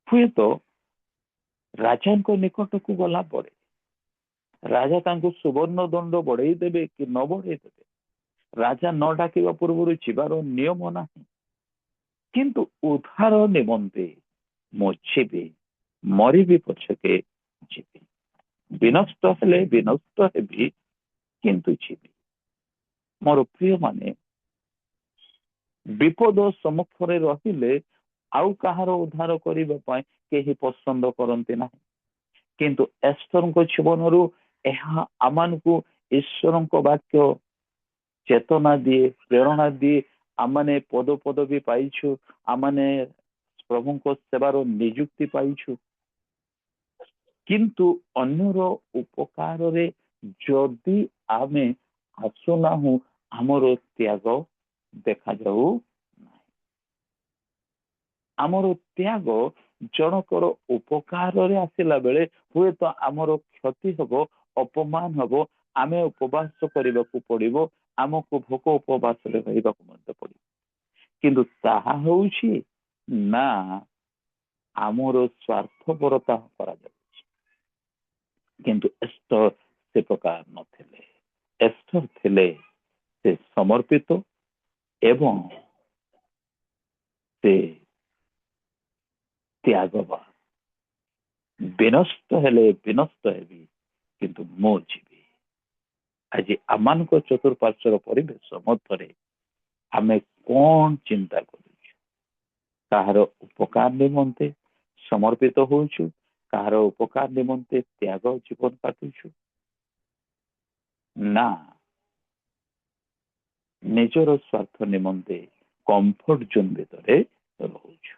ହୁଏତ ରାଜାଙ୍କ ନିକଟକୁ ଗଲା ପରେ ରାଜା ତାଙ୍କୁ ସୁବର୍ଣ୍ଣ ଦଣ୍ଡ ବଢେଇ ଦେବେ କି ନ ବଢେଇ ଦେବେ, ରାଜା ନ ଡାକିବା ପୂର୍ବରୁ ଯିବାର ନିୟମ ନାହିଁ। କିନ୍ତୁ ଉଦ୍ଧାର ନିମନ୍ତେ ମୁଁ ଯିବି, ମରିବି ପଛକେ ଯିବି, ବିନଷ୍ଟ ହେଲେ ବିନଷ୍ଟ ହେବି, କିନ୍ତୁ ଯିବି। ମୋର ପ୍ରିୟ ମାନେ, ବିପଦ ସମ୍ମୁଖରେ ରହିଲେ ଆଉ କାହାର ଉଦ୍ଧାର କରିବା ପାଇଁ କେହି ପସନ୍ଦ କରନ୍ତି ନାହିଁ। କିନ୍ତୁ ଏଷ୍ଟରଙ୍କ ଜୀବନରୁ ଏହା ଆମମାନଙ୍କୁ ଈଶ୍ୱରଙ୍କ ବାକ୍ୟ ଚେତନା ଦିଏ, ପ୍ରେରଣା ଦିଏ। ଆମମାନେ ପଦ ପଦବୀ ପାଇଛୁ, ଆମମାନେ ପ୍ରଭୁଙ୍କ ସେବାର ନିଯୁକ୍ତି ପାଇଛୁ। କିନ୍ତୁ ଅନ୍ୟର ଉପକାରରେ ଯଦି ଆମେ ଆସୁନାହୁଁ, ଆମର ତ୍ୟାଗ ଦେଖାଯାଉ ନାହିଁ। ଆମର ତ୍ୟାଗ ଜଣଙ୍କର ଉପକାରରେ ଆସିଲା ବେଳେ ହୁଏତ ଆମର କ୍ଷତି ହବ, ଅପମାନ ହବ, ଆମେ ଉପବାସ କରିବାକୁ ପଡିବ, ଆମକୁ ଭୋକ ଉପବାସରେ ରହିବାକୁ ମଧ୍ୟ ପଡିବ। କିନ୍ତୁ ତାହା ହେଉଛି ନା ଆମର ସ୍ୱାର୍ଥପରତା କରାଯାଉଛି। କିନ୍ତୁ ଏଷ୍ଟର ସେ ପ୍ରକାର ନଥିଲେ। ଏଷ୍ଟର ଥିଲେ ସେ ସମର୍ପିତ ଏବଂ ସେ ତ୍ୟାଗବାନ। ବିନଷ୍ଟ ହେଲେ ବିନଷ୍ଟ ହେବି, କିନ୍ତୁ ମୁଁ ଯିବି। ଆଜି ଆମମାନଙ୍କ ଚତୁଃପାର୍ଶ୍ୱର ପରିବେଶ ମଧ୍ୟରେ ଆମେ କଣ ଚିନ୍ତା କରୁଛୁ? କାହାର ଉପକାର ନିମନ୍ତେ ସମର୍ପିତ ହଉଛୁ, କାହାର ଉପକାର ନିମନ୍ତେ ତ୍ୟାଗ ଜୀବନ କାଟୁଛୁ, ନା ନିଜର ସ୍ୱାର୍ଥ ନିମନ୍ତେ କମ୍ଫର୍ଟ ଜୋନ୍ ଭିତରେ ରହୁଛୁ?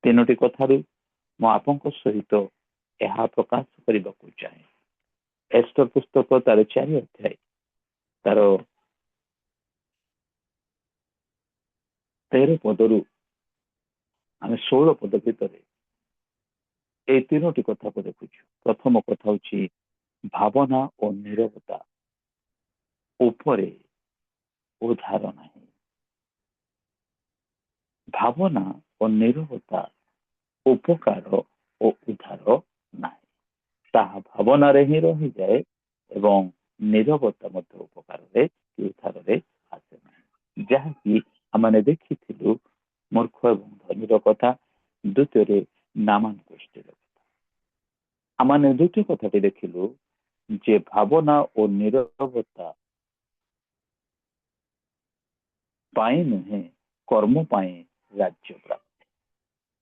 3ଟି କଥାରୁ ମୁଁ ଆପଣଙ୍କ ସହିତ ଏହା ପ୍ରକାଶ କରିବାକୁ ଚାହେଁ। ଏଷ୍ଟର ପୁସ୍ତକ ତାର 4 ଅଧ୍ୟାୟ ତାର 13 ପଦରୁ ଆମେ 16 ପଦ ଭିତରେ এই 3ଟି କଥାକୁ ଦେଖୁଛୁ। ପ୍ରଥମ କଥା ହଉଛି ଭାବନା ଓ ନିରବତା ଉପରେ ଉଦ୍ଧାର ନାହିଁ। ଭାବନା ଓ ନିରବତା ଉପକାର ଓ ଉଦ୍ଧାର ନାହିଁ। ତାହା ଭାବନାରେ ହିଁ ରହିଯାଏ ଏବଂ ନିରବତା ମଧ୍ୟ ଉପକାରରେ କି ଉଦ୍ଧାରରେ ଆସେ ନାହିଁ। ଯାହାକି ଆମେ ଦେଖିଥିଲୁ ମୂର୍ଖ ଗୋଷ୍ଠୀର କଥା, ଦ୍ୱିତୀୟରେ ନାମାନ ଗୋଷ୍ଠୀର କଥା। ଆମେ ଦ୍ୱିତୀୟ କଥାଟି ଦେଖିଲୁ ଯେ ଭାବନା ଓ ନିରବତା ପାଇଁ ନୁହେଁ, କର୍ମ ପାଇଁ ରାଜ୍ୟ ପ୍ରାପ୍ତି।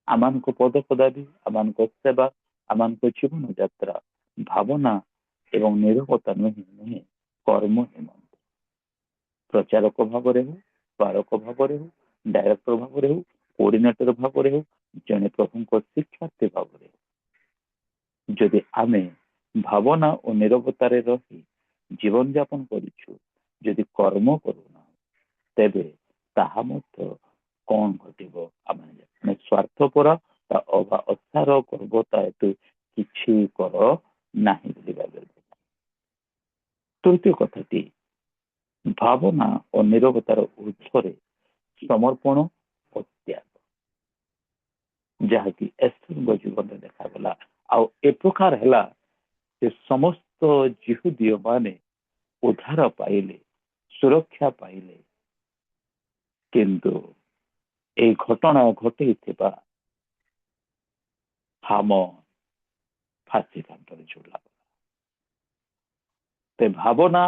ଆମମାନଙ୍କ ପଦପଦାବୀ, ଆମମାନଙ୍କ ସେବା, ଆମମାନଙ୍କ ଜୀବନ ଯାତ୍ରା ଭାବନା ଏବଂ ନିରବତା ନୁହେଁ, କର୍ମ ନିମନ୍ତେ। ପ୍ରଚାରକ ଭାବରେ ହଉ, ପାରକ ଭାବରେ ହଉ, ଡାଇରେକ୍ଟର ଭାବରେ ହଉ, କୋଅର୍ଡିନେଟର ଭାବରେ ହଉ, ଜଣେ ପ୍ରଭୁଙ୍କ ଶିକ୍ଷାର୍ଥୀ ଭାବରେ ହଉ, ଯଦି ଆମେ ଭାବନା ଓ ନିରବତାରେ ରହି ଜୀବନ ଯାପନ କରିଛୁ, ଯଦି କର୍ମ କରୁନା, ତେବେ ତାହା ମଧ୍ୟ କଣ ଘଟିବ? ଆମେ ସ୍ୱାର୍ଥପର ଅବା ଅସାର ଗର୍ବତା ହେତୁ କିଛି କର ନାହିଁ ବୋଲି ଭାବିଲେ। ତୃତୀୟ କଥାଟି, ଭାବନା ଓ ନିରବତାର ଉର୍ଦ୍ଧ୍ୱରେ ସମର୍ପଣ ଓ ତ୍ୟାଗ, ଯାହାକି ଏସ୍ତରଙ୍କ ଜୀବନରେ ଦେଖାଗଲା। ଆଉ ଏ ପ୍ରକାର ହେଲା ଯେ ସମସ୍ତ ଜିହୁଦୀୟ ମାନେ ଉଦ୍ଧାର ପାଇଲେ, ସୁରକ୍ଷା ପାଇଲେ, କିନ୍ତୁ এই ଘଟଣା ଘଟେଇଥିବା ହାମ ଫାଶୀ କାନ୍ଥରେ ଝୁଲା। ତେ ଭାବନା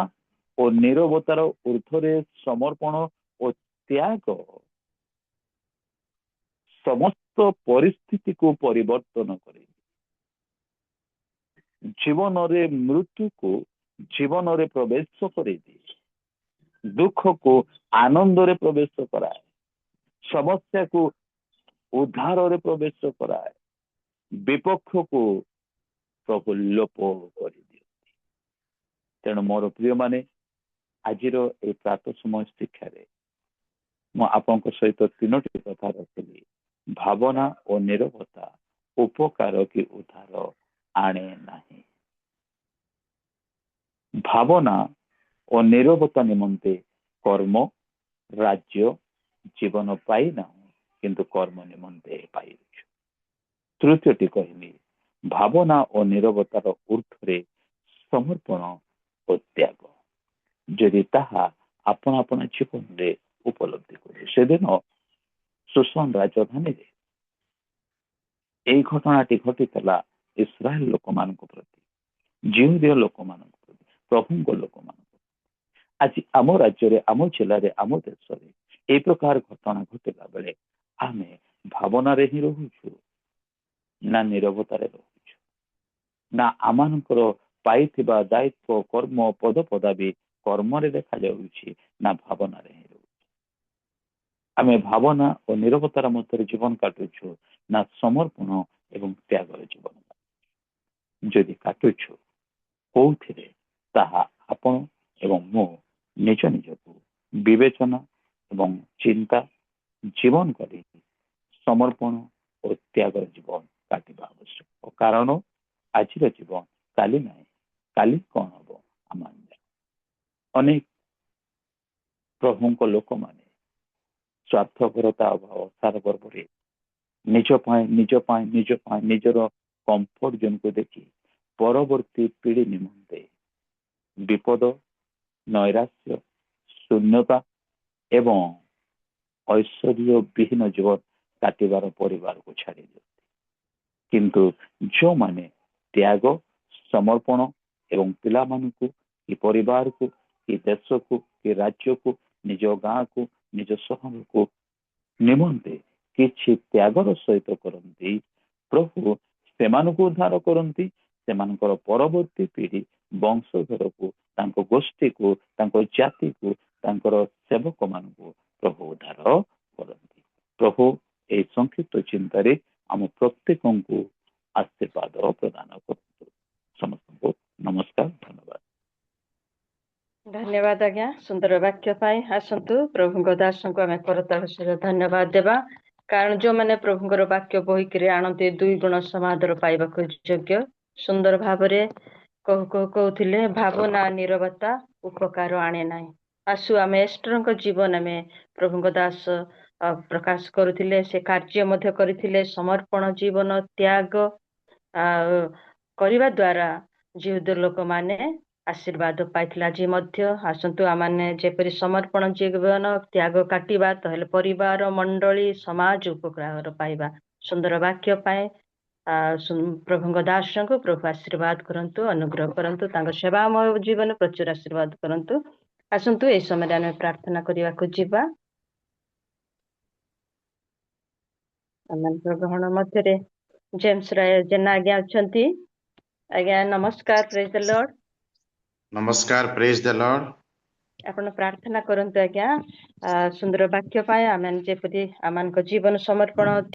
ଓ ନିରବତାର ଉର୍ଦ୍ଧ୍ୱରେ ସମର୍ପଣ ଓ ତ୍ୟାଗ ସମସ୍ତ ପରିସ୍ଥିତିକୁ ପରିବର୍ତ୍ତନ କରେ। ଜୀବନରେ ମୃତ୍ୟୁକୁ ଜୀବନରେ ପ୍ରବେଶ କରିଦିଏ, ଦୁଃଖକୁ ଆନନ୍ଦରେ ପ୍ରବେଶ କରାଏ, ସମସ୍ୟାକୁ ଉଦ୍ଧାରରେ ପ୍ରବେଶ କରାଏ, ବିପକ୍ଷକୁ ପ୍ରଭୁ ଲୋପ କରିଦିଅନ୍ତି। ତେଣୁ ମୋର ପ୍ରିୟ ମାନେ, ଆଜିର এই ପ୍ରାତଃ ସମୟ ଶିକ୍ଷାରେ ମୁଁ ଆପଣଙ୍କ ସହିତ ତିନୋଟି କଥା ରଖିଲି। ଭାବନା ଓ ନିରବତା ଉପକାର କି ଉଦ୍ଧାର ଆଣେ ନାହିଁ। ଭାବନା ଓ ନିରବତା ନିମନ୍ତେ କର୍ମ, ରାଜ୍ୟ, ଜୀବନ ପାଇନାହୁଁ, କିନ୍ତୁ କର୍ମ ନିମନ୍ତେ ପାଇଛୁ। ତୃତୀୟଟି କହିଲି, ଭାବନା ଓ ନିରବତାର ଉର୍ଦ୍ଧ୍ୱରେ ସମର୍ପଣ ଓ ତ୍ୟାଗ। ଯଦି ତାହା ଆପଣ ଆପଣ ଜୀବନରେ ଉପଲବ୍ଧି କରେ। ସେଦିନ ସୁସନ ରାଜଧାନୀରେ এই ଘଟଣାଟି ଘଟିଥିଲା ଇସ୍ରାଏଲ ଲୋକମାନଙ୍କ ପ୍ରତି, ଜିହୁଦୀୟ ଲୋକମାନଙ୍କ ପ୍ରତି, ପ୍ରଭୁଙ୍କ ଲୋକମାନଙ୍କ ପ୍ରତି। ଆଜି ଆମ ରାଜ୍ୟରେ, ଆମ ଜିଲ୍ଲାରେ, ଆମ ଦେଶରେ এই ପ୍ରକାର ଘଟଣା ଘଟିଲା ବେଳେ ଆମେ ଭାବନାରେ ହିଁ ରହୁଛୁ ନା ନିରବତାରେ ରହୁଛୁ? ନା ଆମମାନଙ୍କର ପାଇଥିବା ଦାୟିତ୍ୱ, କର୍ମ, ପଦପଦାବୀ କର୍ମରେ ଦେଖାଯାଉଛି ନା ଭାବନାରେ ହିଁ ରହୁଛୁ? ଆମେ ଭାବନା ଓ ନିରବତାର ମଧ୍ୟରେ ଜୀବନ କାଟୁଛୁ ନା ସମର୍ପଣ ଏବଂ ତ୍ୟାଗର ଜୀବନ? ଯଦି କାଟୁଛୁ କୋଉଥିରେ, ତାହା ଆପଣ ଏବଂ ମୁଁ ନିଜ ନିଜକୁ ବିବେଚନା ଏବଂ ଚିନ୍ତା ଜୀବନ କରି ସମର୍ପଣ ଓ ତ୍ୟାଗର ଜୀବନ କାଟିବା ଆବଶ୍ୟକ। କାରଣ ଆଜିର ଜୀବନ କାଲି ନାହିଁ, କାଲି କଣ ହବ ଆମେ ଅନେକ ପ୍ରଭୁଙ୍କ ଲୋକମାନେ ସ୍ୱାର୍ଥପରତା ଅଭାବ, ସାର ଗର୍ବରେ ନିଜ ପାଇଁ ନିଜର କମ୍ଫର୍ଟ ଜୋନକୁ ଦେଖି ପରବର୍ତ୍ତୀ ପିଢ଼ି ନିମନ୍ତେ ବିପଦ, ନୈରାଶ୍ୟ, ଶୂନ୍ୟତା ଏବଂ ଐଶ୍ୱର୍ଯ୍ୟ ବିହୀନ ଜୀବନ କାଟିବାର ପରିବାରକୁ ଛାଡ଼ି ଦିଅନ୍ତି। କିନ୍ତୁ ଯେଉଁମାନେ ତ୍ୟାଗ, ସମର୍ପଣ ଏବଂ ପିଲାମାନଙ୍କୁ, କି ପରିବାରକୁ, କି ଦେଶକୁ, କି ରାଜ୍ୟକୁ, ନିଜ ଗାଁକୁ, ନିଜ ସହରକୁ ନିମନ୍ତେ କିଛି ତ୍ୟାଗର ସହିତ କରନ୍ତି, ପ୍ରଭୁ ସେମାନଙ୍କୁ ଉଦ୍ଧାର କରନ୍ତି। ସେମାନଙ୍କର ପରବର୍ତ୍ତୀ ପିଢ଼ି, ବଂଶଧରକୁ, ତାଙ୍କ ଗୋଷ୍ଠୀକୁ, ତାଙ୍କ ଜାତିକୁ, ତାଙ୍କର ସେବକ ମାନଙ୍କୁ ପ୍ରଭୁ ଉଦ୍ଧାର କରନ୍ତି। ପ୍ରଭୁ ଏହି ସଂକ୍ଷିପ୍ତ ଚିନ୍ତାରେ ଆମ ପ୍ରତ୍ୟେକଙ୍କୁ ଆଶୀର୍ବାଦ ପ୍ରଦାନ କରନ୍ତୁ। ସମସ୍ତଙ୍କୁ ନମସ୍କାର, ଧନ୍ୟବାଦ। ଧନ୍ୟବାଦ ଆଜ୍ଞା, ସୁନ୍ଦର ବାକ୍ୟ ପାଇଁ। ଆସନ୍ତୁ ପ୍ରଭୁଙ୍କ ଦାସଙ୍କୁ ଆମେ କରତାଳ ସହିତ ଧନ୍ୟବାଦ ଦେବା, କାରଣ ଯୋଉମାନେ ପ୍ରଭୁଙ୍କର ବାକ୍ୟ ବହିକିରି ଆଣନ୍ତି 2 ଗୁଣ ସମାଦର ପାଇବାକୁ ଯୋଗ୍ୟ। ସୁନ୍ଦର ଭାବରେ କହୁଥିଲେ, ଭାବନା ନିରବତା ଉପକାର ଆଣେ ନାହିଁ। ଆସୁ ଆମେ ଏଷ୍ଟରଙ୍କ ଜୀବନ ଆମେ ପ୍ରଭୁଙ୍କ ଦାସ ପ୍ରକାଶ କରୁଥିଲେ, ସେ କାର୍ଯ୍ୟ ମଧ୍ୟ କରିଥିଲେ। ସମର୍ପଣ ଜୀବନ, ତ୍ୟାଗ କରିବା ଦ୍ୱାରା ଜିହୁଦ ଲୋକମାନେ आशीर्वाद पाइथिला आजी मध्य आसंतु आमाने जेपरि समर्पण जीवन त्याग काटिबा तहले परिवार मंडली समाज उपकार पाइबा सुंदर वाक्य पाए प्रभुଙ୍କ दासଙ୍କୁ प्रभु आशीर्वाद करंतु अनुग्रह करंतु तांको सेवामय जीवन प्रचुर आशीर्वाद करंतु आसंतु ए समय आमे प्रार्थना करिवा को जीवा आनंद ग्रहण मध्यरे जेम्स राय जेना आज्ञा अछंती आज्ञा नमस्कार प्रेज द लॉर्ड नमस्कार प्रेज द लॉर्ड आपण प्रार्थना करंतु आज्ञा सुंदर वाक्य पाए आमे जेपरि आमान को जीवन समर्पण